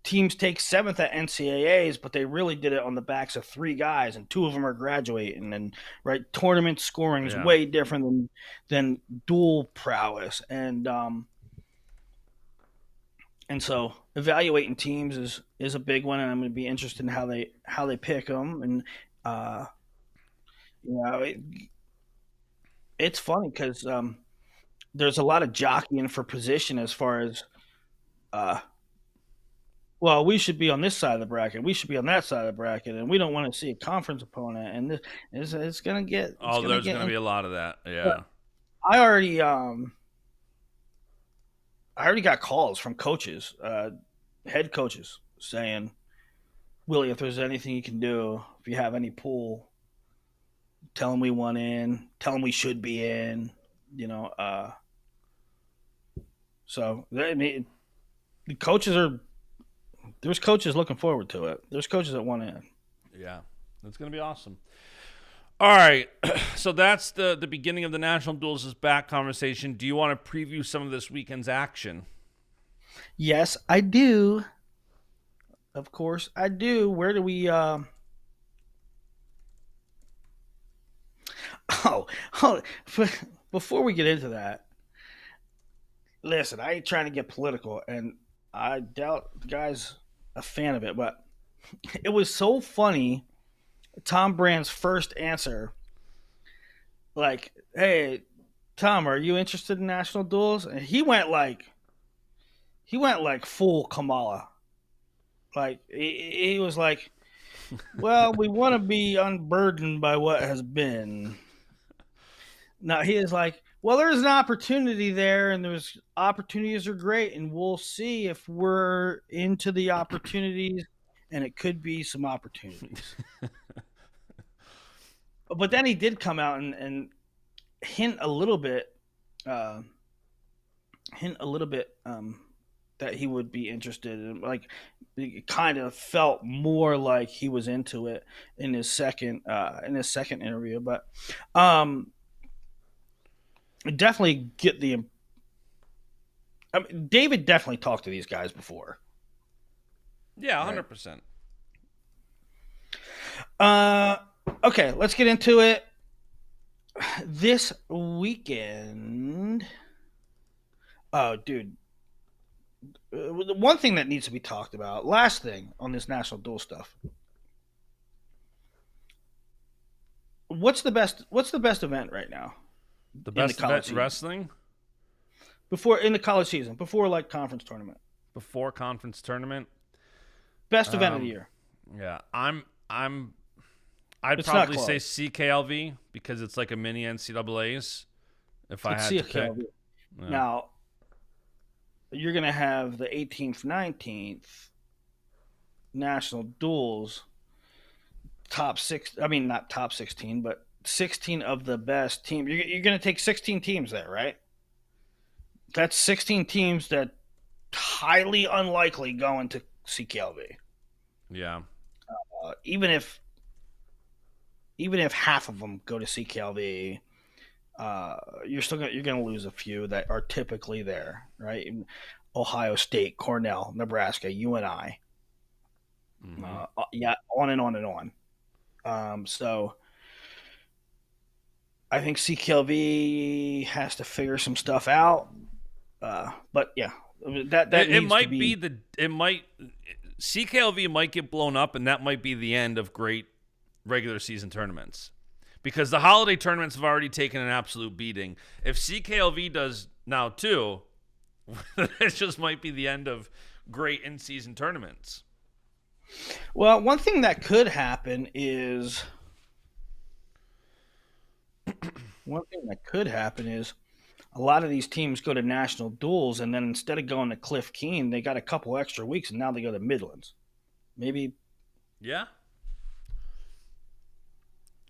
teams take seventh at NCAAs, but they really did it on the backs of three guys, and two of them are graduating. And right, tournament scoring is yeah. way different than dual prowess, and so evaluating teams is a big one, and I'm going to be interested in how they pick them. And uh, you know, it's funny because there's a lot of jockeying for position as far as uh, well, we should be on this side of the bracket, we should be on that side of the bracket, and we don't want to see a conference opponent. And it's going to get Oh, there's going to be a lot of that. Yeah. I already got calls from coaches, head coaches, saying, "Willie, if there's anything you can do, if you have any pull, tell them we want in, tell them we should be in." You know, so I mean, the coaches are there's coaches looking forward to it. There's coaches that want in. Yeah. That's going to be awesome. All right. So that's the beginning of the National Duels is Back conversation. Do you want to preview some of this weekend's action? Yes, I do. Of course, I do. Where do we? Oh, oh, before we get into that, listen, I ain't trying to get political, and I doubt the guy's a fan of it, but it was so funny. Tom Brand's first answer, like, "Hey, Tom, are you interested in national duels?" And he went like full Kamala. Like he was like, "Well, we want to be unburdened by what has been." Now he is like, "Well, there's an opportunity there, and there's opportunities are great, and we'll see if we're into the opportunities, and it could be some opportunities." But then he did come out and hint a little bit, uh, that he would be interested in. Like, it kind of felt more like he was into it in his second interview. But definitely get the. I mean, David definitely talked to these guys before. Yeah, 100%. Okay, let's get into it. This weekend. Oh, dude. The one thing that needs to be talked about, last thing on this national duel stuff. What's the best event right now The in the best college event in season? wrestling Before in the college season, before like conference tournament. before conference tournament. Best event of the year. Yeah, I'd It's not probably say close. CKLV because it's like a mini NCAA's. If I It's had to pick, CKLV. yeah. Now, you're going to have the 18th, 19th national duels, top six. I mean, not top 16, but 16 of the best teams. You're going to take 16 teams there, right? That's 16 teams that highly unlikely go into CKLV. Yeah, Even if half of them go to CKLV, you're gonna lose a few that are typically there, right? Ohio State, Cornell, Nebraska, UNI, Mm-hmm. yeah, on and on and on. So I think CKLV has to figure some stuff out. But yeah, that It needs to might be be CKLV might get blown up, and that might be the end of great regular season tournaments because the holiday tournaments have already taken an absolute beating. If CKLV does now too, it just might be the end of great in season tournaments. well. One thing that could happen is a lot of these teams go to national duels, and then instead of going to Cliff Keen, they got a couple extra weeks, and now they go to Midlands. Maybe. Yeah.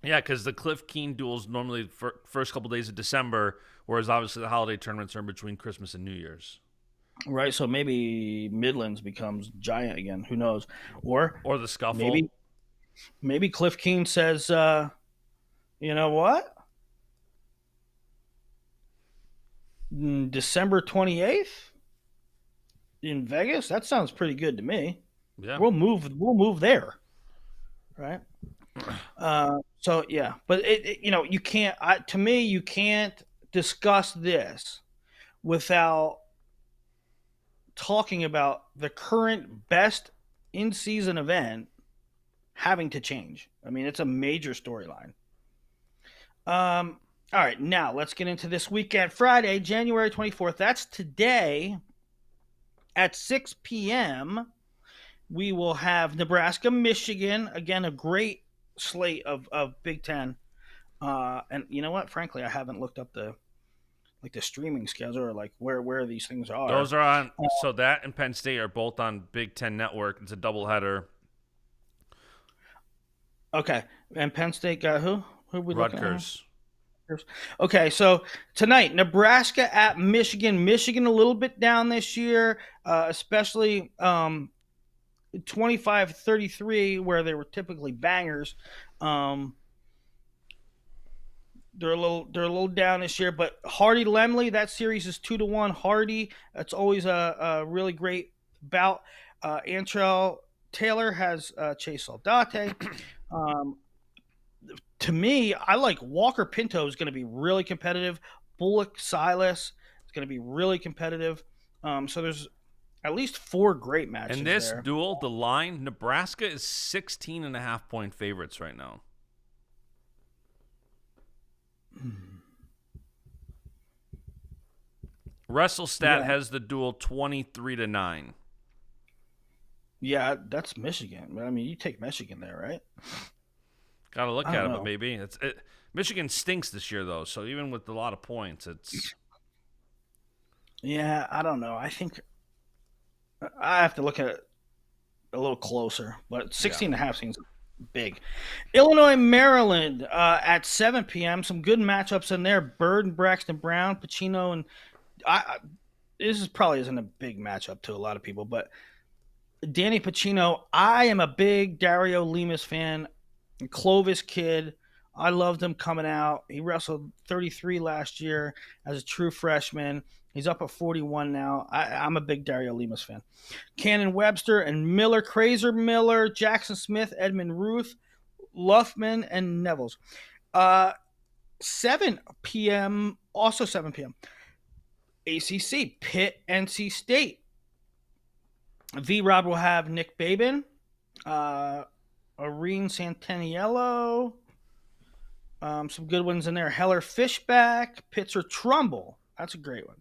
Yeah, because the Cliff Keen duels normally first couple days of December, whereas obviously the holiday tournaments are in between Christmas and New Year's. Right, so maybe Midlands becomes giant again. Who knows? Or Or the scuffle. maybe maybe Cliff Keen says, you know what? December 28th in Vegas. That sounds pretty good to me. Yeah. We'll move there, right? So yeah, but you can't. To me, you can't discuss this without talking about the current best in season event having to change. I mean, it's a major storyline. All right, now let's get into this weekend. Friday, January 24th. That's today at 6 p.m. We will have Nebraska, Michigan. Again, a great slate of Big Ten. And you know what? Frankly, I haven't looked up the streaming schedule or like where these things are. Those are on. So that and Penn State are both on Big Ten Network. It's a doubleheader. Okay, and Penn State got who? Who are we looking at? Rutgers. Okay, so tonight, Nebraska at Michigan. Michigan a little bit down this year, especially 25-33, where they were typically bangers. Um, they're a little down this year, but Hardy Lemley, that series is 2-1. Hardy, that's always a really great bout. Antrell Taylor has Chase Saldate. Um, to me, I like Walker Pinto is going to be really competitive. Bullock Silas is going to be really competitive. So there's at least four great In matches this there. duel, the line, Nebraska is 16.5-point favorites right now. WrestleStat Yeah, has the duel 23-9. yeah, that's Michigan. I mean, you take Michigan there, right? Got to look I at don't it, but know. maybe Michigan stinks this year though. So even with a lot of points, it's Yeah, I don't know. I think I have to look at it a little closer, but yeah. 16 and a half seems big. Illinois, Maryland at 7 p.m. Some good matchups in there. Bird and Braxton Brown, Pacino, and this is probably isn't a big matchup to a lot of people, but Danny Pacino. I am a big Dario Lemus fan. Clovis kid. I loved him coming out. He wrestled 33 last year as a true freshman. He's up at 41 now. I'm a big Dario Lemus fan. Cannon Webster and Miller, Crazer Miller, Jackson Smith, Edmund Ruth, Luffman, and Nevels. 7 p.m. Also 7 p.m. ACC, Pitt, NC State. V-Rod will have Nick Babin, Irene Santaniello. Some good ones in there. Heller Fishback, Pitzer Trumbull. That's a great one.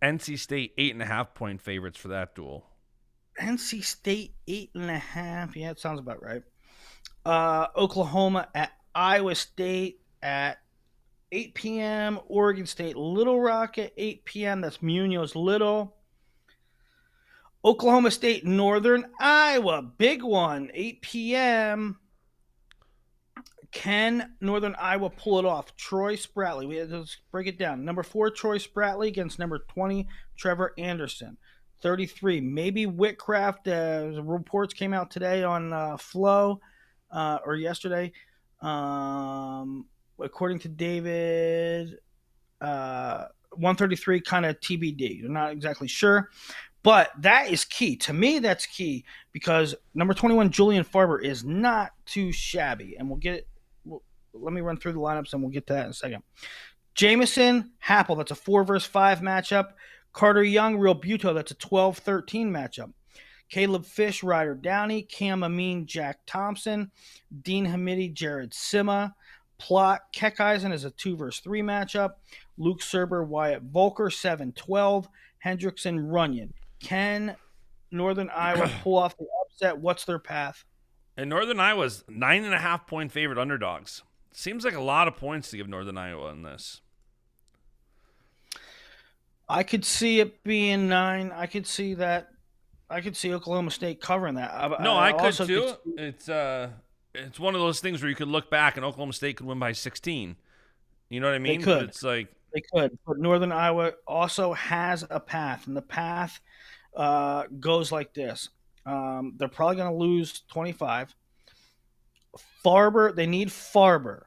NC State 8.5-point favorites for that duel. NC State 8.5. Yeah, it sounds about right. Oklahoma at Iowa State at 8 p.m. Oregon State Little Rock at 8 p.m. That's Munoz Little. Oklahoma State Northern Iowa, big one, 8 p.m. Can Northern Iowa pull it off? Troy Spratley. Let's break it down. Number 4, Troy Spratley against number 20, Trevor Anderson. 33. Maybe Whitcraft. Reports came out today on Flow or yesterday. According to David 133 kind of TBD. They're not exactly sure. But that is key. To me, that's key because number 21, Julian Farber, is not too shabby. And let me run through the lineups and we'll get to that in a second. Jameson, Happel, that's a 4 versus 5 matchup. Carter Young, Real Buto, that's a 12-13 matchup. Caleb Fish, Ryder Downey, Cam Amin, Jack Thompson, Dean Hamidi, Jared Sima. Plot, Keckeisen is a 2 versus 3 matchup. Luke Serber, Wyatt Volker, 7-12. Hendrickson, Runyon. Can Northern Iowa pull off the upset? What's their path? And Northern Iowa's 9.5-point favorite underdogs. Seems like a lot of points to give Northern Iowa in this. I could see it being 9. I could see that. I could see Oklahoma State covering that. I could too. It's one of those things where you could look back and Oklahoma State could win by 16. You know what I mean? They could. But it's like they could. But Northern Iowa also has a path, and the path goes like this. They're probably going to lose 25. Farber, they need Farber.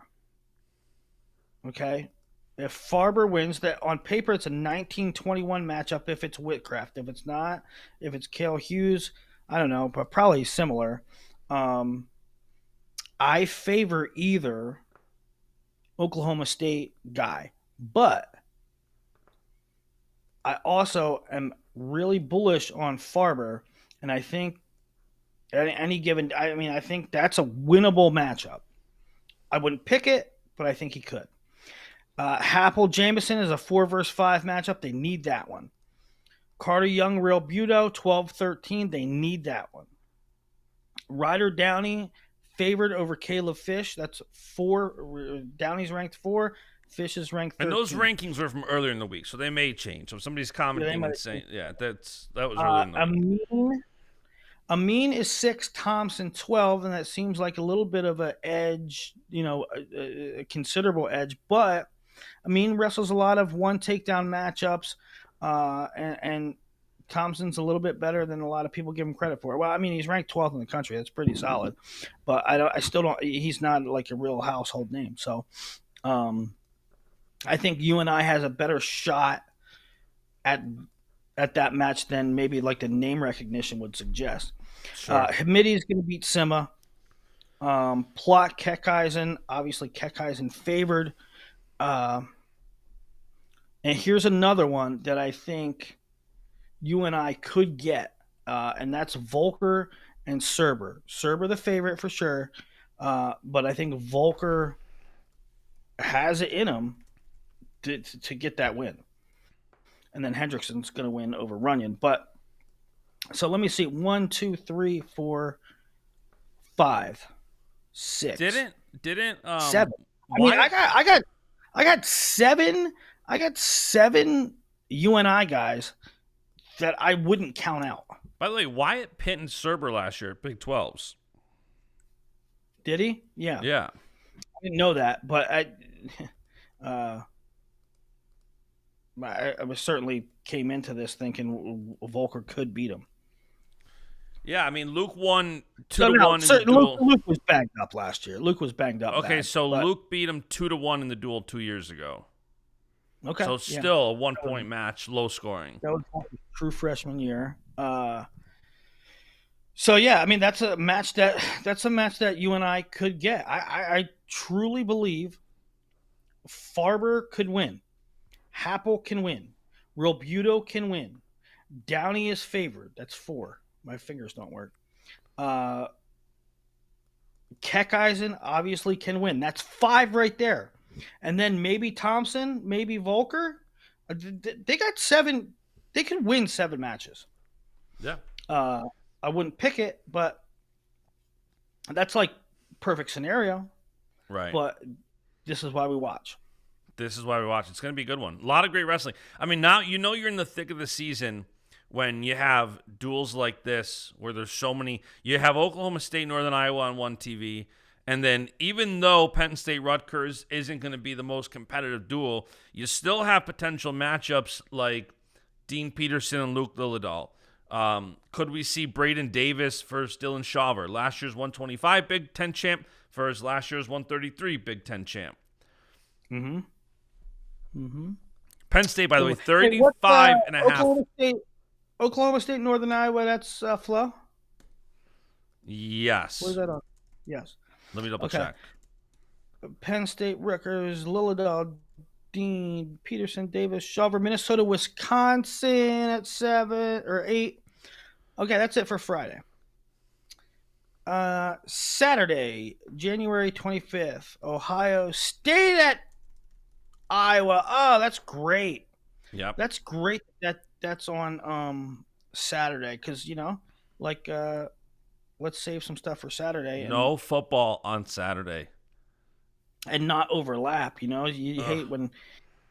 Okay? If Farber wins, that on paper it's a 19-21 matchup if it's Whitcraft. If it's not, if it's Cale Hughes, I don't know, but probably similar. I favor either Oklahoma State guy, but I also am really bullish on Farber, and I think at any given, I think that's a winnable matchup. I wouldn't pick it, but I think he could. Happel Jameson is a 4 versus 5 matchup. They need that one. Carter Young, Real Buto, 12-13. They need that one. Ryder Downey favored over Caleb Fish. That's 4. Downey's ranked 4. Fish is ranked 13. And those rankings were from earlier in the week, so they may change. So if somebody's commenting and saying, that was earlier in the week. Amin is 6, Thompson 12, and that seems like a little bit of an edge, a considerable edge. But Amin wrestles a lot of one takedown matchups, and Thompson's a little bit better than a lot of people give him credit for. Well, he's ranked 12th in the country. That's pretty solid. But I still don't. He's not like a real household name. So, I think UNI has a better shot at that match than maybe like the name recognition would suggest. Sure. Hamidi is going to beat Sima. Plot Keckeisen, obviously Keckeisen favored. And here's another one that I think UNI could get, and that's Volker and Serber. Serber the favorite for sure, but I think Volker has it in him to get that win. And then Hendrickson's going to win over Runyon. But so let me see. 1, 2, 3, 4, 5, 6. Didn't 7. I got 7. I got 7 UNI guys that I wouldn't count out. By the way, Wyatt Pitt and Serber last year at Big 12s. Did he? Yeah. Yeah. I didn't know that, but I certainly came into this thinking Volker could beat him. Yeah, Luke won 2-1 in the duel. Luke was banged up last year. Luke was banged up. Okay, Luke beat him 2-1 in the duel 2 years ago. Okay. So still a 1-point match, low scoring. That was true freshman year. That's a match that you and I could get. I truly believe Farber could win. Happel can win. Real Buto can win. Downey is favored. That's 4. My fingers don't work. Keckeisen obviously can win. That's 5 right there. And then maybe Thompson, maybe Volker. They got 7. They can win 7 matches. Yeah. I wouldn't pick it, but that's like perfect scenario. Right. But this is why we watch. It's going to be a good one. A lot of great wrestling. Now you're in the thick of the season when you have duels like this where there's so many. You have Oklahoma State, Northern Iowa on one TV, and then even though Penn State Rutgers isn't going to be the most competitive duel, you still have potential matchups like Dean Peterson and Luke Lillidahl. Could we see Braden Davis versus Dylan Shawver, last year's 125 Big Ten champ versus last year's 133 Big Ten champ? Mm-hmm. Mm-hmm. Penn State, by the way, Hey, what's 35 and a half. Oklahoma State? Oklahoma State, Northern Iowa. That's Flo. Where's Yes. that on? Yes. Let me double Okay. check. Penn State, Rutgers, Lillardale, Dean, Peterson, Davis, Shawver, Minnesota, Wisconsin at 7 or 8. Okay, that's it for Friday. Saturday, January 25th, Ohio State at Iowa. Oh, that's great. Yep. That's great that's on Saturday cuz like let's save some stuff for Saturday No football on Saturday. and not overlap, You Ugh.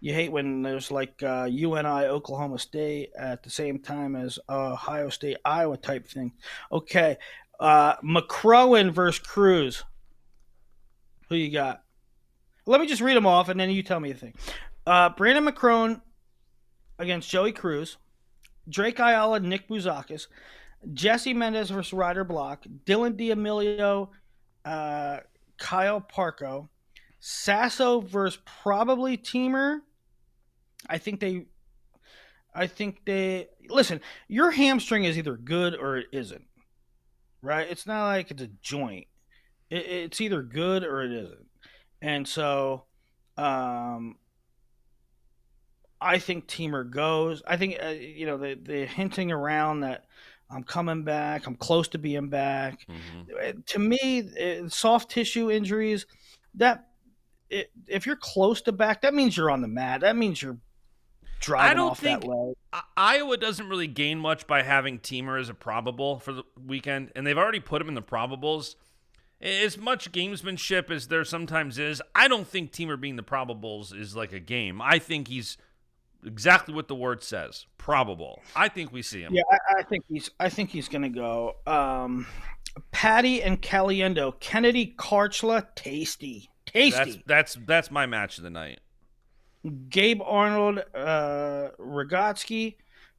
hate when there's like UNI Oklahoma State at the same time as Ohio State Iowa type thing. Okay. McCrowan versus Cruz. Who you got? Let me just read them off and then you tell me the thing. Brandon McCrone against Joey Cruz. Drake Ayala, Nick Bouzakis. Jesse Mendez versus Ryder Block. Dylan D'Amelio, Kyle Parko. Sasso versus probably Teamer. I think they listen. Your hamstring is either good or it isn't, right? It's not like it's a joint. It's either good or it isn't, and so I think Teamer goes. I think the hinting around that I'm coming back. I'm close to being back. Mm-hmm. To me, soft tissue injuries that if you're close to back, that means you're on the mat. That means you're I driving don't off that think leg. Iowa doesn't really gain much by having Teamer as a probable for the weekend, and they've already put him in the probables. As much gamesmanship as there sometimes is, I don't think Teamer being the probables is like a game. I think he's exactly what the word says, probable. I think we see him. Yeah, I think he's gonna go. Patty and Caliendo, Kennedy Karchla, tasty. That's my match of the night. Gabe Arnold, Rogotsky,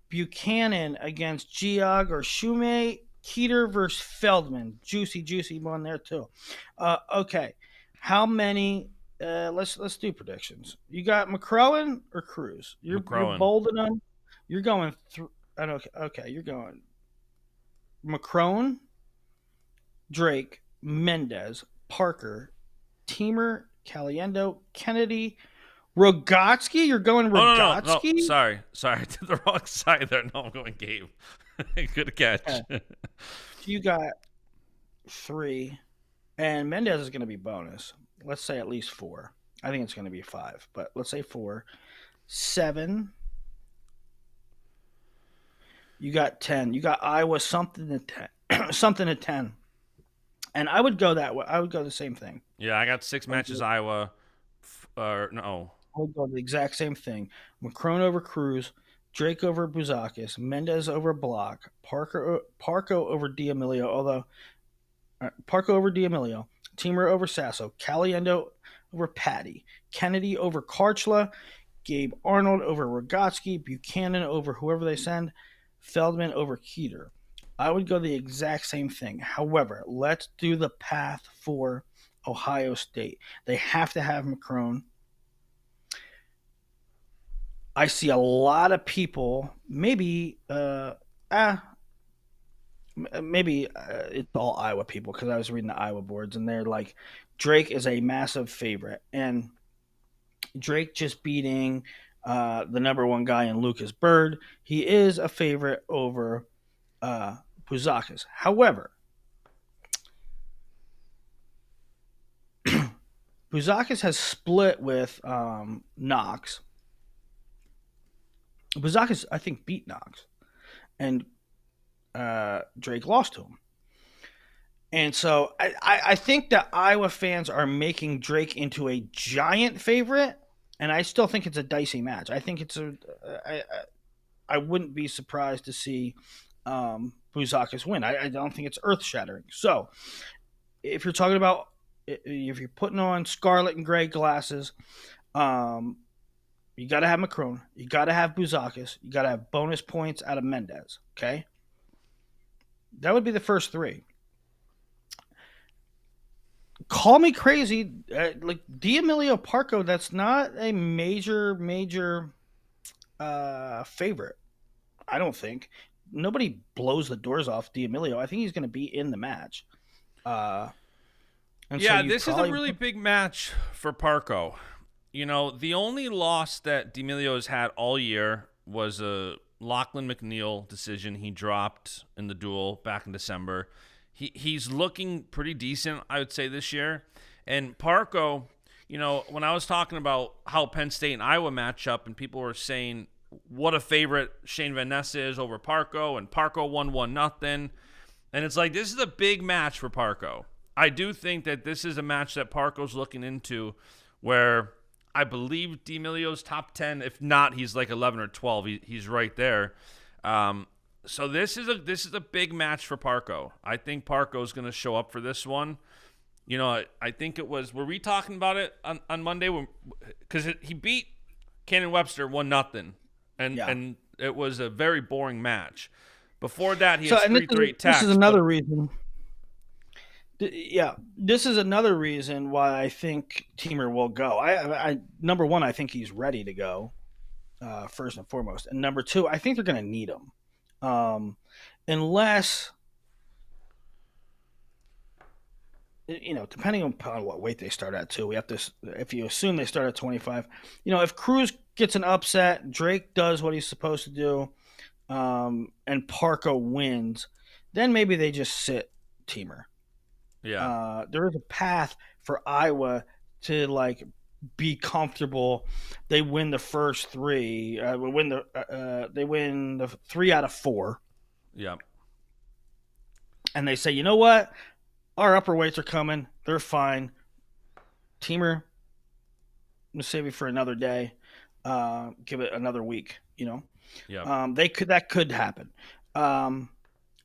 Buchanan against Giog or Shume, Keeter versus Feldman. Juicy one there too. Okay, how many? Let's do predictions. You got McCrowan or Cruz? You're McCrowan. bolding them. You're going through. Okay, you're going McCrowan, Drake, Mendez, Parker, Teamer, Caliendo, Kennedy, Rogotsky. You're going No. Rogotsky? Sorry, I did the wrong side there. No, I'm going Gabe. Good catch. Okay. You got 3, and Mendez is going to be bonus. Let's say at least 4. I think it's going to be 5, but let's say 4. 7. You got 10. You got Iowa something to 10. Something to 10. And I would go that way. I would go the same thing. Yeah, I got 6 matches Iowa. No. I would go the exact same thing. McCrone over Cruz, Drake over Bouzakis, Mendez over Block, Parko over D'Amelio, although Parko over D'Amelio, Teamer over Sasso, Caliendo over Patty, Kennedy over Karchla, Gabe Arnold over Rogotsky, Buchanan over whoever they send, Feldman over Keeter. I would go the exact same thing. However, let's do the path for Ohio State. They have to have McCrone. I see a lot of people, maybe it's all Iowa people because I was reading the Iowa boards and they're like, Drake is a massive favorite. And Drake just beating the number 1 guy in Lucas Bird. He is a favorite over Bouzakis. However, Bouzakis has split with Knox. Bouzakis, I think, beat Knox. And Drake lost to him. And so I think that Iowa fans are making Drake into a giant favorite, and I still think it's a dicey match. I think it's I wouldn't be surprised to see Bouzakis win. I don't think it's earth-shattering. So if you're talking about if you're putting on scarlet and gray glasses, you got to have McCrone. You got to have Bouzakis. You got to have bonus points out of Mendez. Okay? That would be the first 3. call me crazy, like D'Amelio Parco. That's not a major favorite. I don't think nobody blows the doors off D'Amelio. I think he's going to be in the match, uh, and so Yeah, you this is a probably really big match for Parco. You know, the only loss that D'Amelio has had all year was a Lachlan McNeil decision he dropped in the duel back in December. He's looking pretty decent, I would say, this year. And Parco, you know, when I was talking about how Penn State and Iowa match up, and people were saying what a favorite Shane Van Ness is over Parco, and Parco won 1-0. And it's like, this is a big match for Parco. I do think that this is a match that Parco's looking into where I believe D'Amelio's top 10. If not, he's like 11 or 12. He's right there. So this is a big match for Parco. I think Parco's going to show up for this one. You know, I think it was, were we talking about it on Monday? Because he beat Cannon Webster 1-0. yeah. And it was a very boring match. Before that, he So has and three straight this is attacks. another reason. Yeah, this is another reason why I think Teamer will go. I number one, I think he's ready to go, first and foremost, and number two, I think they're going to need him, unless depending upon what weight they start at too. We have to, if you assume they start at 25, if Cruz gets an upset, Drake does what he's supposed to do, and Parco wins, then maybe they just sit Teamer. Yeah. There is a path for Iowa to be comfortable. They win the first three. They win the 3 out of 4, Yeah. and they say, you know what, our upper weights are coming. They're fine. Teamer, I'm gonna save it for another day. Give it another week. Yeah. That could happen,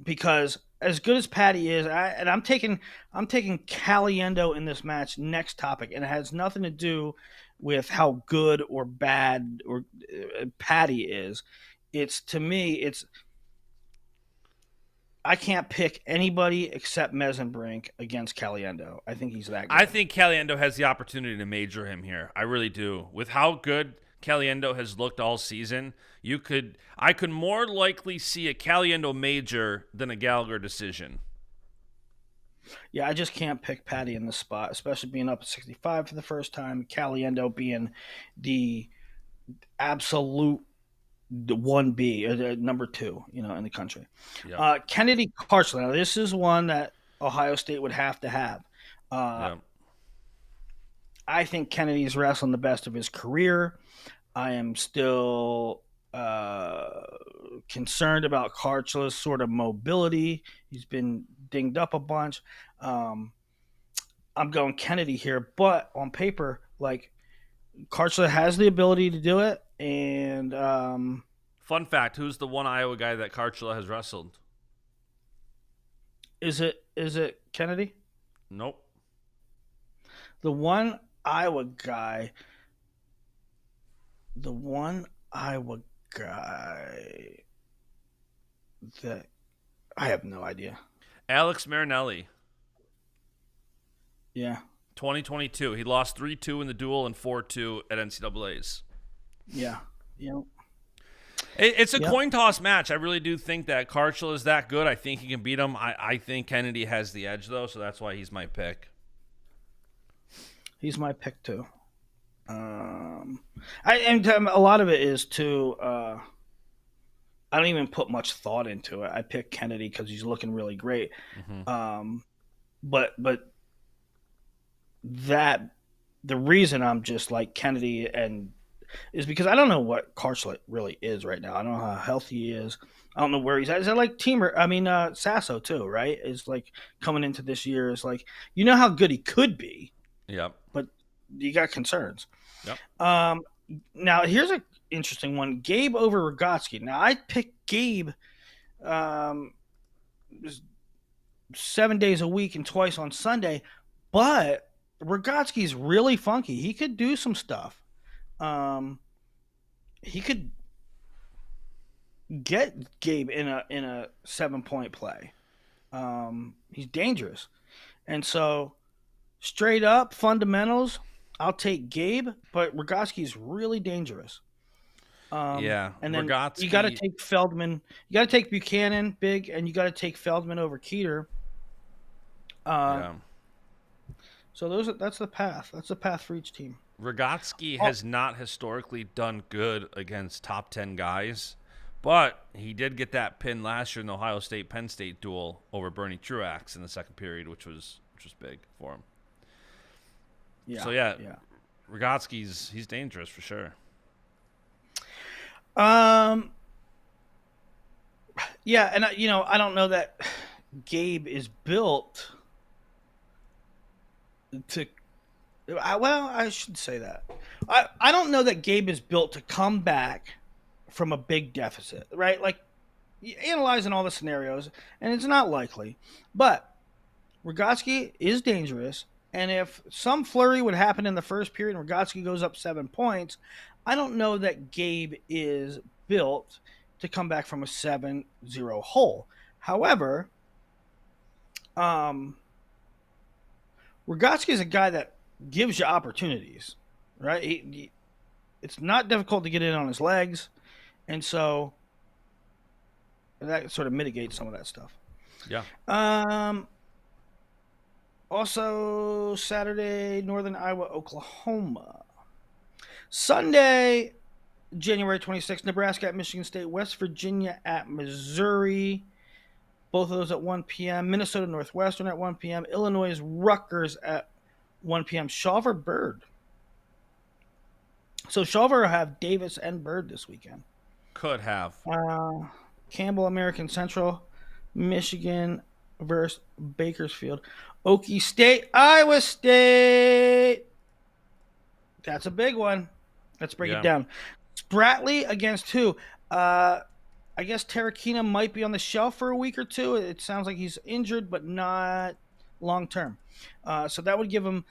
because as good as Patty is, I'm taking Caliendo in this match. Next topic, and it has nothing to do with how good or bad or Patty is. To me, I can't pick anybody except Mesenbrink against Caliendo. I think he's that good. I think Caliendo has the opportunity to major him here. I really do. With how good Caliendo has looked all season, I could more likely see a Caliendo major than a Gallagher decision. Yeah, I just can't pick Patty in this spot, especially being up at 65 for the first time. Caliendo being the absolute the 1B or the number 2, in the country. Yeah. Kennedy Karchler. Now, this is one that Ohio State would have to have. Yeah. I think Kennedy's wrestling the best of his career. I am still concerned about Karchler's sort of mobility. He's been dinged up a bunch. I'm going Kennedy here, but on paper, Karchler has the ability to do it, and Fun fact: who's the one Iowa guy that Karchula has wrestled? is it Kennedy? Nope. The one Iowa guy. The one Iowa guy that I have no idea. Alex Marinelli. Yeah. 2022. He lost 3-2 in the duel and 4-2 at NCAA's. Yeah. Yeah. It's a coin toss match. I really do think that Karchel is that good. I think he can beat him. I think Kennedy has the edge, though, so that's why he's my pick. He's my pick, too. A lot of it is, too, I don't even put much thought into it. I pick Kennedy because he's looking really great. Mm-hmm. But that the reason I'm just like Kennedy is because I don't know what Karchlet really is right now. I don't know how healthy he is. I don't know where he's at. Is that like Teamer? I mean, Sasso too, right? Is like coming into this year is like, how good he could be. Yep. But you got concerns. Yep. Now here's an interesting one: Gabe over Rogotsky. Now I picked Gabe, 7 days a week and twice on Sunday, but Rogotsky's really funky. He could do some stuff. He could get Gabe in a 7-point play. He's dangerous, and so Straight up fundamentals, I'll take Gabe, but Rogoski's really dangerous. Yeah, And then you got to Rogotsky. take Feldman. You got to take Buchanan big, and you got to take Feldman over Keeter. Uh, Yeah, so that's the path. That's the path for each team. Rogotsky Oh, has not historically done good against top 10 guys, but he did get that pin last year in the Ohio State Penn State duel over Bernie Truax in the second period, which was big for him. So yeah, yeah, yeah. He's dangerous for sure. Um, yeah, and I don't know that Gabe is built to. I should say that. I don't know that Gabe is built to come back from a big deficit, right? Like analyzing all the scenarios, and it's not likely. But Rogotsky is dangerous, and if some flurry would happen in the first period and Rogotsky goes up 7 points, I don't know that Gabe is built to come back from a 7-0 hole. However, um, Rogotsky is a guy that gives you opportunities, right? It's not difficult to get in on his legs, and so that sort of mitigates some of that stuff. Yeah. Um, Also, Saturday, Northern Iowa, Oklahoma. Sunday, January 26th, Nebraska at Michigan State, West Virginia at Missouri. Both of those at 1 p.m. Minnesota Northwestern at 1 p.m. Illinois Rutgers at 1 p.m. Shawver Bird. So Shawver will have Davis and Bird this weekend. Could have. Campbell American Central, Michigan versus Bakersfield. Okie State, Iowa State. That's a big one. Let's break it Yeah. down. Spratley against who? I guess Tarakina might be on the shelf for a week or two. It sounds like he's injured, but not long term. So that would give him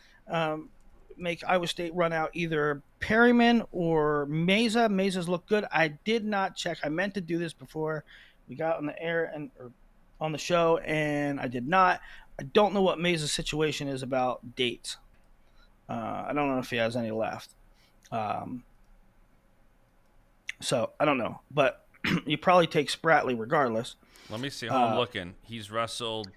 make Iowa State run out either Perryman or Mesa. Mesa's looked good. I did not check. I meant to do this before we got on the air and or on the show, and I did not. I don't know what Mesa's situation is about dates. I don't know if he has any left. Um, so I don't know, but you probably take Spratley regardless. Let me see how I'm looking. He's wrestled.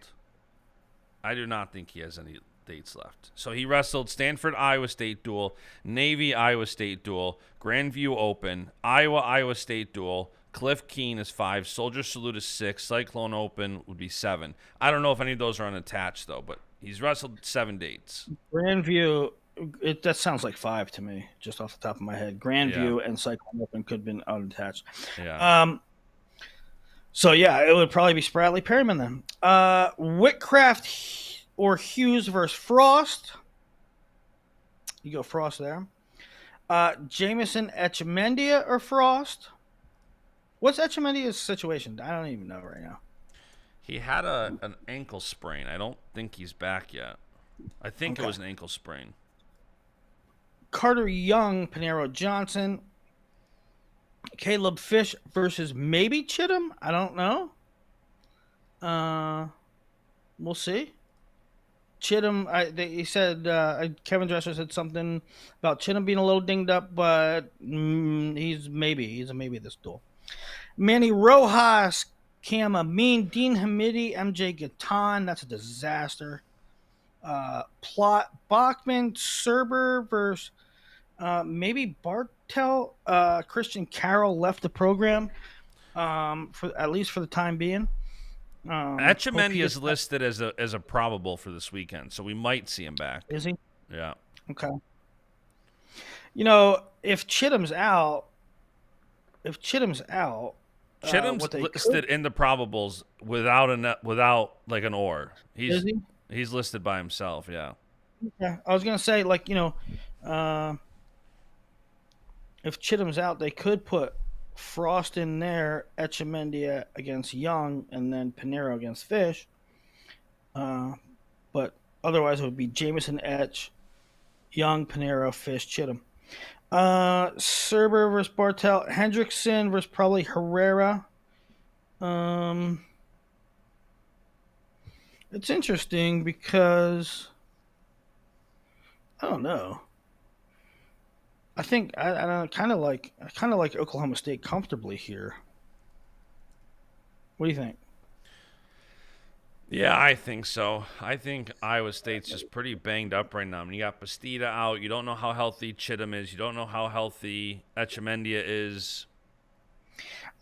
I do not think he has any dates left. So he wrestled Stanford Iowa State duel, Navy Iowa State duel, Grandview Open, Iowa State duel. Cliff Keen is 5. Soldier Salute is 6. Cyclone Open would be 7. I don't know if any of those are unattached though, but he's wrestled 7 dates. Grandview, that sounds like 5 to me, just off the top of my head. Yeah. Grandview and Cyclone Open could have been unattached. Yeah. So yeah, it would probably be Spratley Perryman then. Whitcraft or Hughes versus Frost. You go Frost there. Jameson Etchemendia or Frost. What's Etchemendia's situation? I don't even know right now. He had an ankle sprain. I don't think he's back yet. I think it was an ankle sprain. Carter Young, Panero Johnson. Caleb Fish versus maybe Chittum. I don't know. We'll see. Chittum, he said Kevin Dresser said something about Chittum being a little dinged up, but he's a maybe this duel. Manny Rojas, Cam Amin, Dean Hamidi, MJ Gatan. That's a disaster. Plot Bachman, Serber versus maybe Bartel. Christian Carroll left the program for at least for the time being. Etchemendia is listed as a probable for this weekend, so we might see him back. Is he? Yeah. Okay. If Chittum's out, Chittum's listed in the probables without like an or. Is he? He's listed by himself. Yeah. Yeah, I was gonna say if Chittum's out, they could put Frost in there, Etchemendia against Young, and then Panero against Fish. But otherwise, it would be Jameson, Etch, Young, Panero, Fish, Chittum. Serber versus Bartel, Hendrickson versus probably Herrera. It's interesting because I don't know. I think I kind of like Oklahoma State comfortably here. What do you think? Yeah, I think so. I think Iowa State's just pretty banged up right now. I mean, you got Bastida out. You don't know how healthy Chittum is. You don't know how healthy Etchemendia is.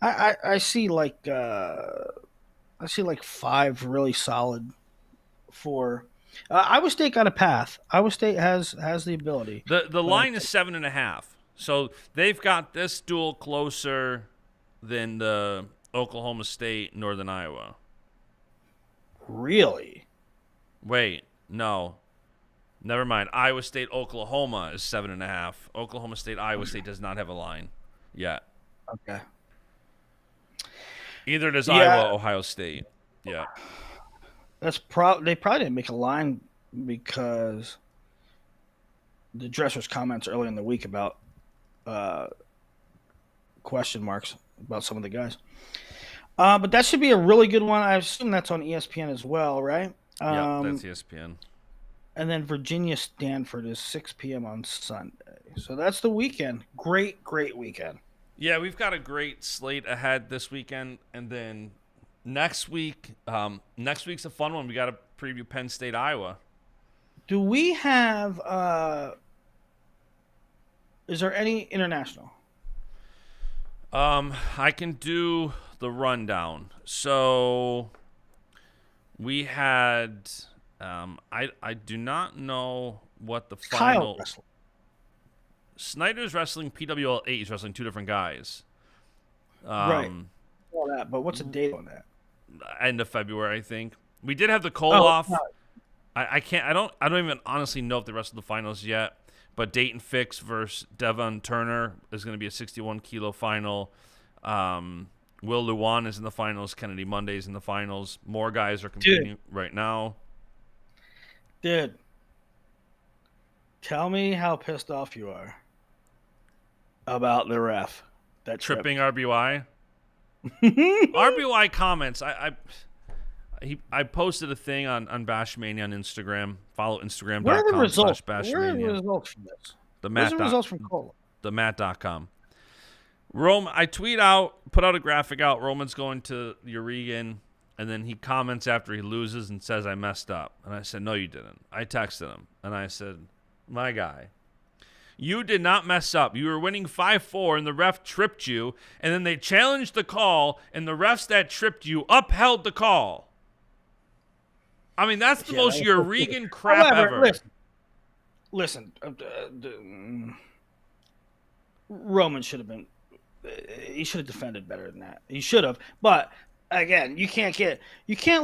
I see I see like five really solid for Iowa State got a path. Iowa State has the ability, The but I line is think 7.5. So they've got this duel closer than the Oklahoma State Northern Iowa. really Wait, no. Never mind. Iowa State Oklahoma is 7.5. Oklahoma State Iowa State does not have a line yet. okay. Either does Yeah, Iowa Ohio State. Yeah. they probably didn't make a line because the dresser's comments earlier in the week about uh, question marks about some of the guys. But that should be a really good one. I assume that's on ESPN as well, right? Yep, that's ESPN. And then Virginia Stanford is 6 p.m. on Sunday. So that's the weekend. Great weekend. Yeah, we've got a great slate ahead this weekend, and then next week's a fun one. We got to preview Penn State, Iowa. Do we have is there any international? I can do the rundown. So we had, I do not know what the Kyle final. wrestling. Snyder's wrestling, PWL 8 is wrestling two different guys. Right. All that, but what's the date on that? End of February, I think. We did have the Oh, Koloff. no. I can't. I don't even honestly know if they wrestled the finals yet. But Dayton Fix versus Devon Turner is going to be a 61 kilo final. Will Luwan is in the finals. Kennedy Monday's in the finals. More guys are competing right now. Dude, tell me how pissed off you are about the ref that Tripping tripped. RBY. RBY comments. I posted a thing on Baschamania on Instagram. Follow Where are the results? Where are the instagram.com/Baschmania. results from this? The Where's Matt. the results from Cola? The Matt.com. I put out a graphic out. Roman's going to Urigan, and then he comments after he loses and says, I messed up. And I said, no, you didn't. I texted him, and I said, my guy, you did not mess up. You were winning 5-4, and the ref tripped you, and then they challenged the call, and the refs that tripped you upheld the call. I mean, that's the most Urigan crap ever. Listen, Roman should have been. He should have defended better than that. He should have, but again, you can't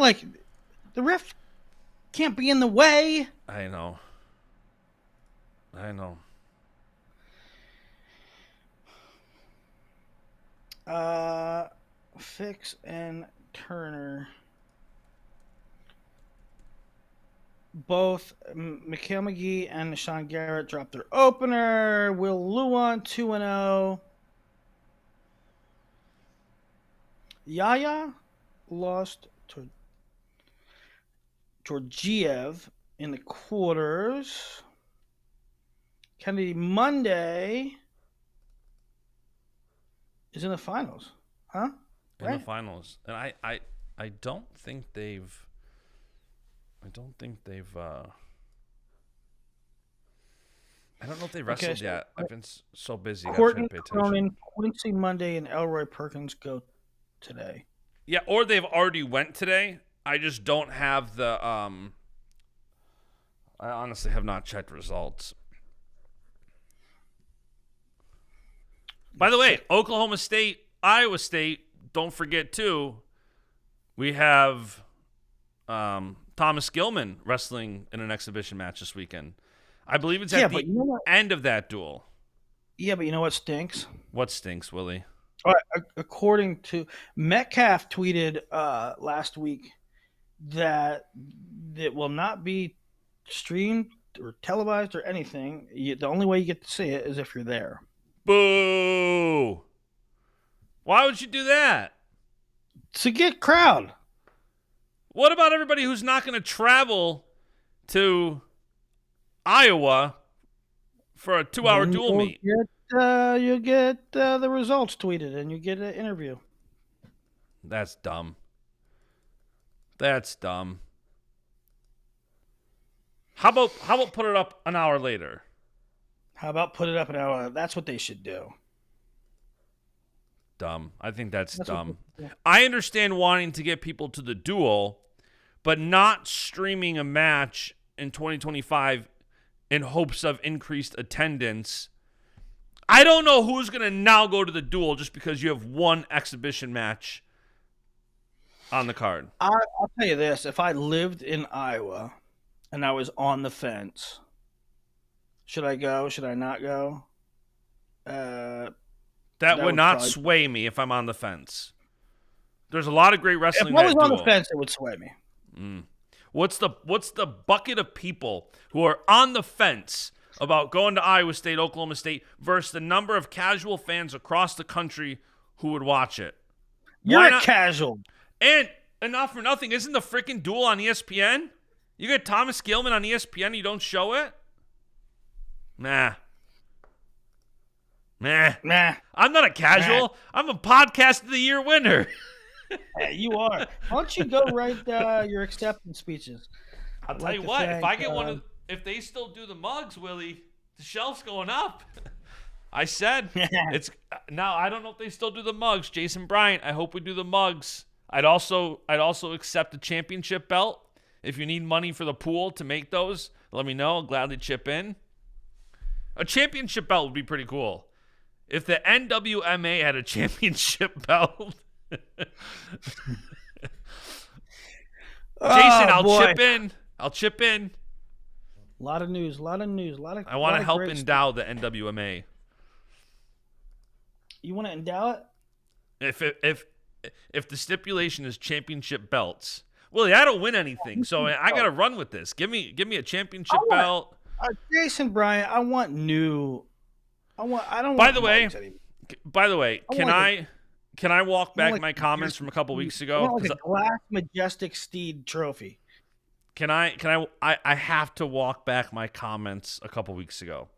like the ref can't be in the way. I know. Fix and Turner. Both Mikhail McGee and Sean Garrett dropped their opener. Will Luan 2-0. Yaya lost to Georgiev in the quarters. Kennedy Monday is in the finals, huh? In the finals, and I don't think they've. I don't know if they wrestled yet. I've been so busy. Courtney Cronin, Quincy Monday, and Elroy Perkins go today. Yeah, or they've already went today. I just don't have the. I honestly have not checked results. By the way, Oklahoma State, Iowa State. Don't forget too. We have. Thomas Gilman wrestling in an exhibition match this weekend. I believe it's at the end of that duel. Yeah, but you know what stinks? What stinks, Willie? All right, according to Metcalf tweeted last week that it will not be streamed or televised or anything. The only way you get to see it is if you're there. Boo! Why would you do that? To get crowd. What about everybody who's not going to travel to Iowa for a 2-hour dual meet. You'll get the results tweeted, and you get an interview. That's dumb. That's dumb. How about put it up an hour later? How about put it up an hour? That's what they should do. Dumb. I think that's dumb. I understand wanting to get people to the duel, but not streaming a match in 2025 in hopes of increased attendance. I don't know who's going to now go to the duel just because you have one exhibition match on the card. I'll tell you this. If I lived in Iowa and I was on the fence, should I go? Should I not go? That would not sway me if I'm on the fence. There's a lot of great wrestling. If I was on the fence, it would sway me. What's the bucket of people who are on the fence about going to Iowa State, Oklahoma State, versus the number of casual fans across the country who would watch it? You're a casual. And not for nothing, isn't the freaking duel on ESPN? You get Thomas Gilman on ESPN and you don't show it? Nah. I'm not a casual. I'm a podcast of the year winner. Yeah, you are. Why don't you go write your acceptance speeches? I'll tell you what. If I get if they still do the mugs, Willie, the shelf's going up. I said it's now. I don't know if they still do the mugs. Jason Bryant, I hope we do the mugs. I'd also accept a championship belt. If you need money for the pool to make those, let me know. I'll gladly chip in. A championship belt would be pretty cool. If the NWMA had a championship belt. Jason, I'll chip in. A lot of news. I want to help endow the NWMA. You want to endow it? If the stipulation is championship belts, Willie, I don't win anything, so I got to run with this. Give me a championship belt. Jason Bryant, I want new. I don't. By the way, can I walk back my comments from a couple weeks ago? I want like a glass majestic steed trophy. I have to walk back my comments a couple weeks ago.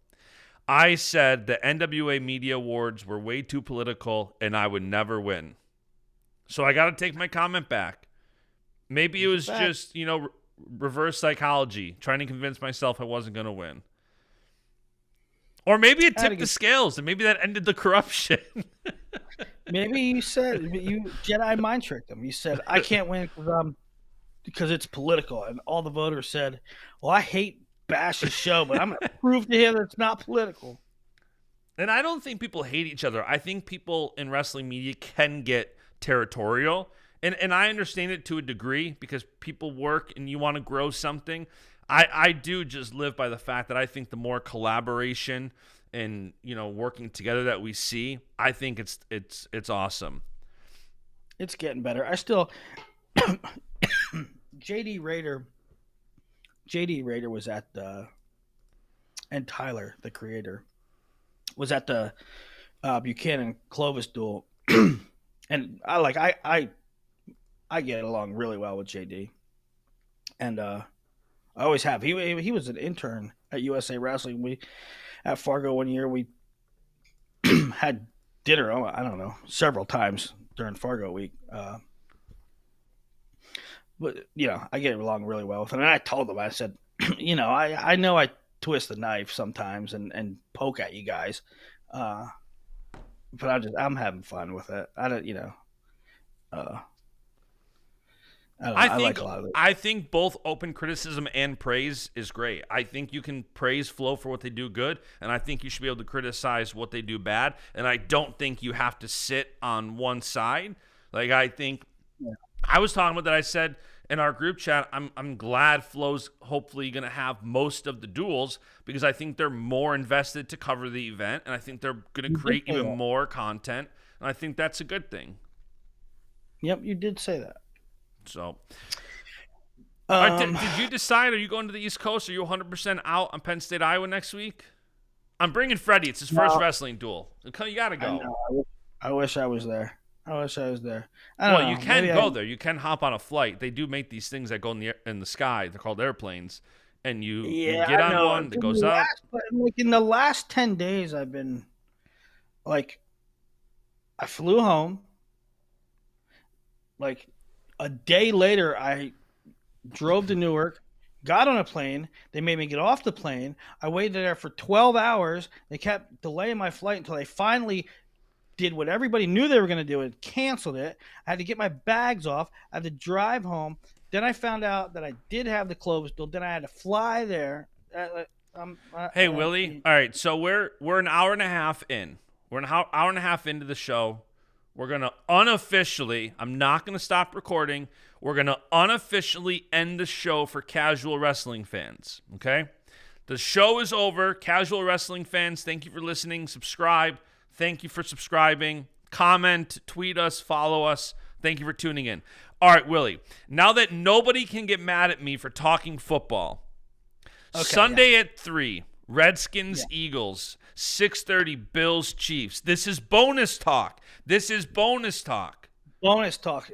I said the NWA Media Awards were way too political and I would never win. So I got to take my comment back. Maybe it was just, reverse psychology, trying to convince myself I wasn't going to win. Or maybe it tipped the scales, and maybe that ended the corruption. Maybe you Jedi mind tricked them. You said, I can't win because it's political. And all the voters said, well, I hate Bash's show, but I'm going to prove to him that it's not political. And I don't think people hate each other. I think people in wrestling media can get territorial. And I understand it to a degree because people work and you want to grow something. I do just live by the fact that I think the more collaboration and working together that we see, I think it's awesome. It's getting better. I still JD Rader was at the, and Tyler, the creator, was at the Buchanan Clovis duel, and I get along really well with JD, and I always have. He was an intern at USA Wrestling. We at Fargo one year we had dinner. I don't know, several times during Fargo week. But I get along really well with him. And I told him, I said, I know I twist the knife sometimes and poke at you guys, but I'm having fun with it. I like a lot of it. I think both open criticism and praise is great. I think you can praise Flow for what they do good, and I think you should be able to criticize what they do bad. And I don't think you have to sit on one side. Like I think I was talking about that. I said in our group chat, I'm glad Flow's hopefully going to have most of the duels because I think they're more invested to cover the event, and I think they're going to create even more content, and I think that's a good thing. Yep, you did say that. So, did you decide? Are you going to the East Coast? Are you 100% out on Penn State, Iowa next week? I'm bringing Freddie. It's his first wrestling duel. You got to go. I wish I was there. Well, you can go there. You can hop on a flight. They do make these things that go in the sky. They're called airplanes, and you Yeah, get I on know. one that goes up. But like in the last 10 days, I've been like, I flew home. Like a day later, I drove to Newark, got on a plane. They made me get off the plane. I waited there for 12 hours. They kept delaying my flight until they finally did what everybody knew they were going to do and canceled it. I had to get my bags off. I had to drive home. Then I found out that I did have the Clovis bill. Then I had to fly there. Hey Willie, all right, so we're an hour and a half in. We're an hour and a half into the show. We're gonna unofficially. I'm not gonna stop recording. We're gonna unofficially end the show for casual wrestling fans. Okay, the show is over. Casual wrestling fans, thank you for listening. Subscribe. Thank you for subscribing. Comment, tweet us, follow us. Thank you for tuning in. All right, Willie. Now that nobody can get mad at me for talking football. Okay, Sunday at 3, Redskins, Eagles, 6:30, Bills, Chiefs. This is bonus talk. Bonus talk.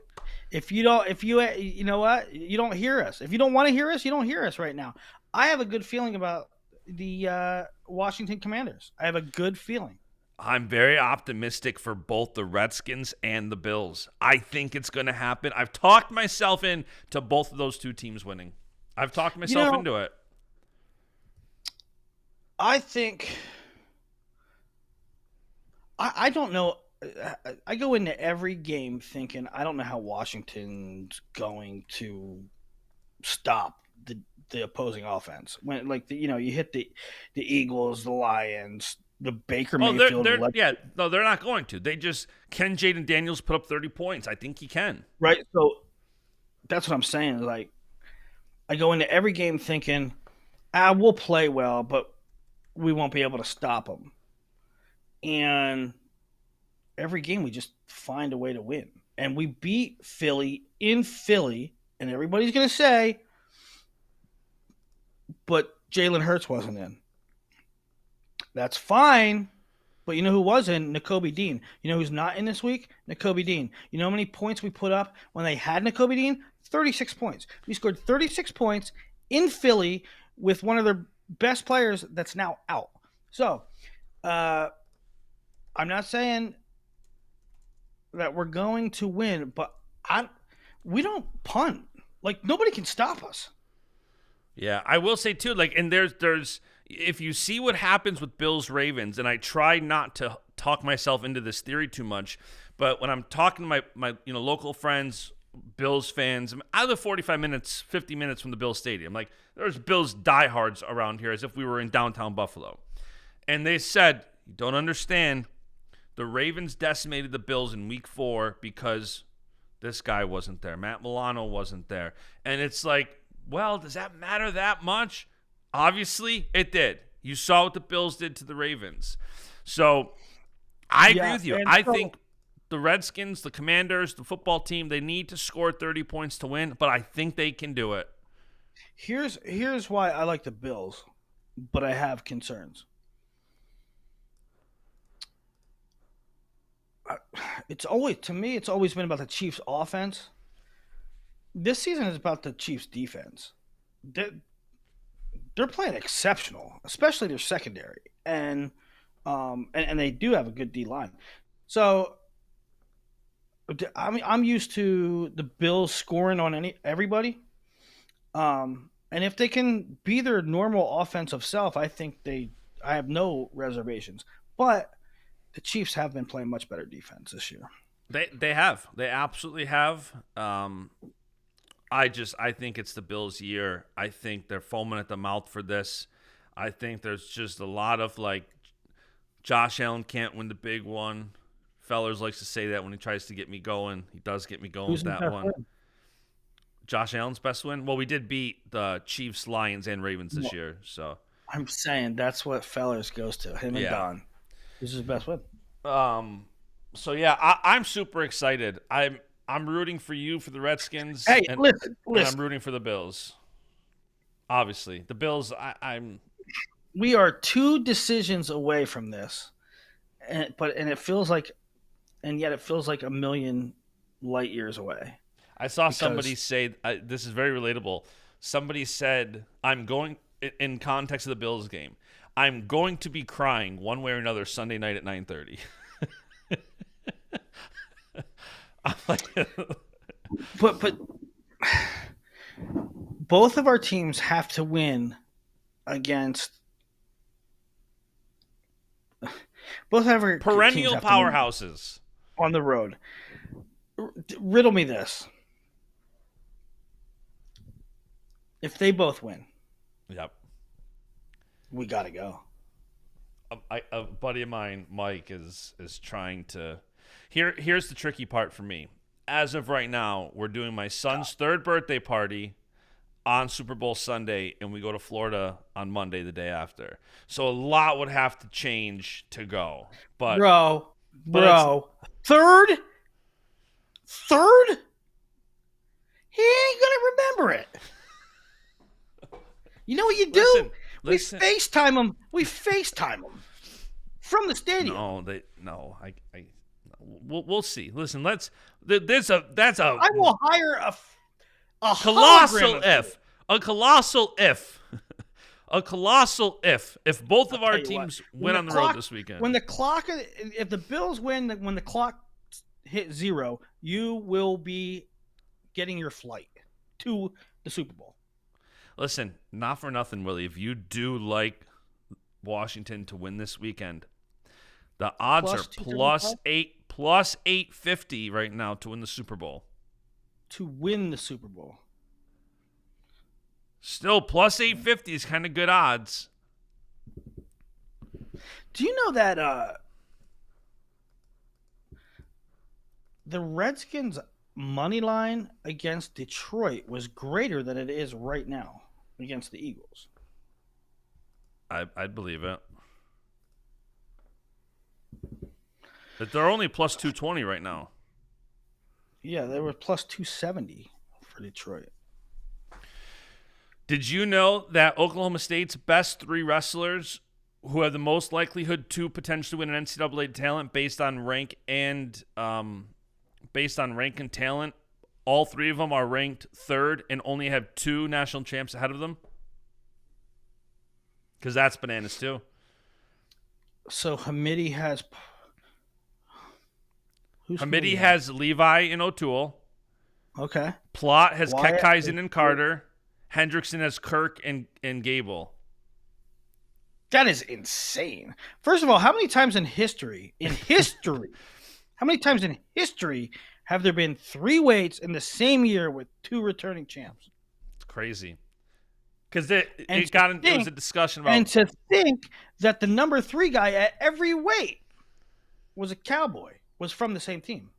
If you know what? You don't hear us. If you don't want to hear us, you don't hear us right now. I have a good feeling about the Washington Commanders. I have a good feeling. I'm very optimistic for both the Redskins and the Bills. I think it's going to happen. I've talked myself into both of those two teams winning. I've talked myself into it. I think I don't know. I go into every game thinking I don't know how Washington's going to stop the opposing offense. When you hit the Eagles, the Lions, the Baker Mayfield. They're not going to. Can Jaden Daniels put up 30 points? I think he can. Right. So that's what I'm saying. Like, I go into every game thinking, we'll play well, but we won't be able to stop them. And every game we just find a way to win. And we beat Philly in Philly, and everybody's going to say, but Jalen Hurts wasn't in. That's fine. But you know who was in? Nakobe Dean. You know who's not in this week? Nakobe Dean. You know how many points we put up when they had Nakobe Dean? 36 points. We scored 36 points in Philly with one of their best players that's now out. So, I'm not saying that we're going to win, but we don't punt. Like, nobody can stop us. Yeah, I will say too. Like, and there's if you see what happens with Bills Ravens, and I try not to talk myself into this theory too much, but when I'm talking to my local friends, Bills fans, out of the 45 minutes, 50 minutes from the Bills Stadium, like there's Bills diehards around here as if we were in downtown Buffalo, and they said, "You don't understand. The Ravens decimated the Bills in Week 4 because this guy wasn't there. Matt Milano wasn't there." And it's like, well, does that matter that much? Obviously, it did. You saw what the Bills did to the Ravens. So I agree with you. I think the Redskins, the Commanders, the football team, they need to score 30 points to win, but I think they can do it. Here's why I like the Bills, but I have concerns. It's always been about the Chiefs' offense. This season is about the Chiefs' defense. They're playing exceptional, especially their secondary, and they do have a good D line. So, I mean, I'm used to the Bills scoring on everybody, and if they can be their normal offensive self, I have no reservations. But the Chiefs have been playing much better defense this year. They have. They absolutely have. I think it's the Bills' year. I think they're foaming at the mouth for this. I think there's just a lot of like, Josh Allen can't win the big one. Fellers likes to say that when he tries to get me going. He does get me going with that one. Win? Josh Allen's best win? Well, we did beat the Chiefs, Lions, and Ravens this year. So I'm saying that's what Fellers goes to. Him and Don. This is his best win. So yeah, I'm super excited. I'm rooting for you for the Redskins. Hey, and, listen. And I'm rooting for the Bills. Obviously, the Bills. We are 2 decisions away from this, and it feels like, and yet it feels like a million light years away. I saw somebody say this is very relatable. somebody said, I'm going, in context of the Bills game, I'm going to be crying one way or another Sunday night at 9:30. I'm like, But both of our teams have to win against. Both of our teams perennial have to win powerhouses. on the road. Riddle me this: if they both win, Yep. we gotta go. A buddy of mine, Mike, is trying to. Here's the tricky part for me. As of right now, we're doing my son's third birthday party on Super Bowl Sunday, and we go to Florida on Monday, the day after. So a lot would have to change to go. But Bro, third, he ain't gonna remember it. You know what you do? Listen. We FaceTime him from the stadium. We'll see. Listen, that's a I will hire a colossal hologram. if. A colossal if. A colossal if. If both of our tell you teams what, win on the road this weekend. If the Bills win, when the clock hit 0, you will be getting your flight to the Super Bowl. Listen, not for nothing, Willie. If you do like Washington to win this weekend, the odds are plus 850 right now to win the Super Bowl. To win the Super Bowl. Still, plus 850 is kind of good odds. Do you know that the Redskins' money line against Detroit was greater than it is right now against the Eagles? I'd believe it. But they're only plus 220 right now. Yeah, they were plus 270 for Detroit. Did you know that Oklahoma State's best 3 wrestlers who have the most likelihood to potentially win an NCAA talent based on rank and talent, all 3 of them are ranked 3rd and only have 2 national champs ahead of them? Because that's bananas too. So Hamidi has. Hamidi has Levi and O'Toole. Okay. Plott has Wyatt Kekheisen and Carter. Hendrickson has Kirk and Gable. That is insane. First of all, how many times in history, how many times in history have there been 3 weights in the same year with 2 returning champs? It's crazy. Because there was a discussion about. And to think that the number 3 guy at every weight was a Cowboy, was from the same team.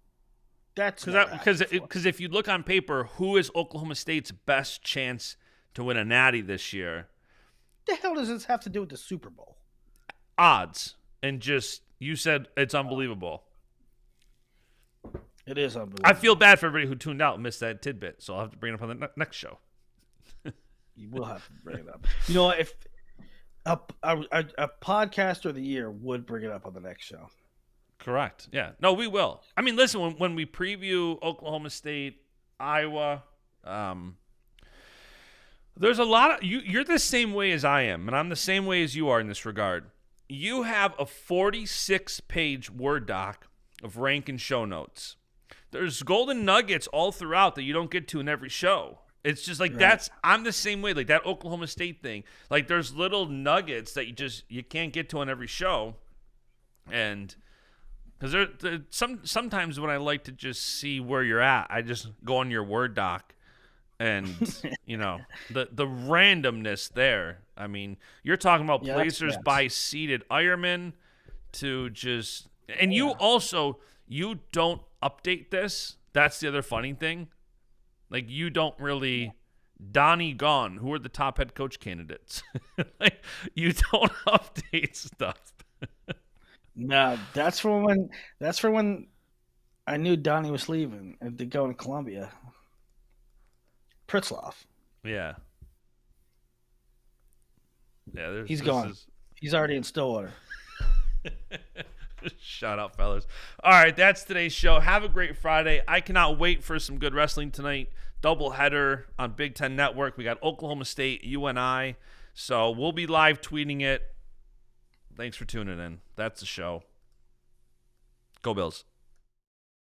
That's because if you look on paper, who is Oklahoma State's best chance to win a natty this year? What the hell does this have to do with the Super Bowl? Odds. And just, you said it's unbelievable. It is unbelievable. I feel bad for everybody who tuned out and missed that tidbit, so I'll have to bring it up on the next show. You will have to bring it up. You know, if a podcaster of the year would bring it up on the next show. Correct. Yeah. No, we will. I mean, listen, when we preview Oklahoma State, Iowa, there's a lot of you're the same way as I am, and I'm the same way as you are in this regard. You have a 46-page Word doc of rank and show notes. There's golden nuggets all throughout that you don't get to in every show. It's just like I'm the same way. Like that Oklahoma State thing. Like there's little nuggets that you can't get to on every show, and because sometimes when I like to just see where you're at, I just go on your Word doc, and you know the randomness there. I mean, you're talking about placers by seeded Ironman to just, and you don't update this. That's the other funny thing. Like you don't really. Donnie gone. Who are the top head coach candidates? Like you don't update stuff. No, that's for when I knew Donnie was leaving to go to Columbia. Pritzloff. Yeah. Yeah, he's gone. He's already in Stillwater. Shout out, fellas. All right, that's today's show. Have a great Friday. I cannot wait for some good wrestling tonight. Doubleheader on Big Ten Network. We got Oklahoma State, UNI. So we'll be live tweeting it. Thanks for tuning in. That's the show. Go Bills.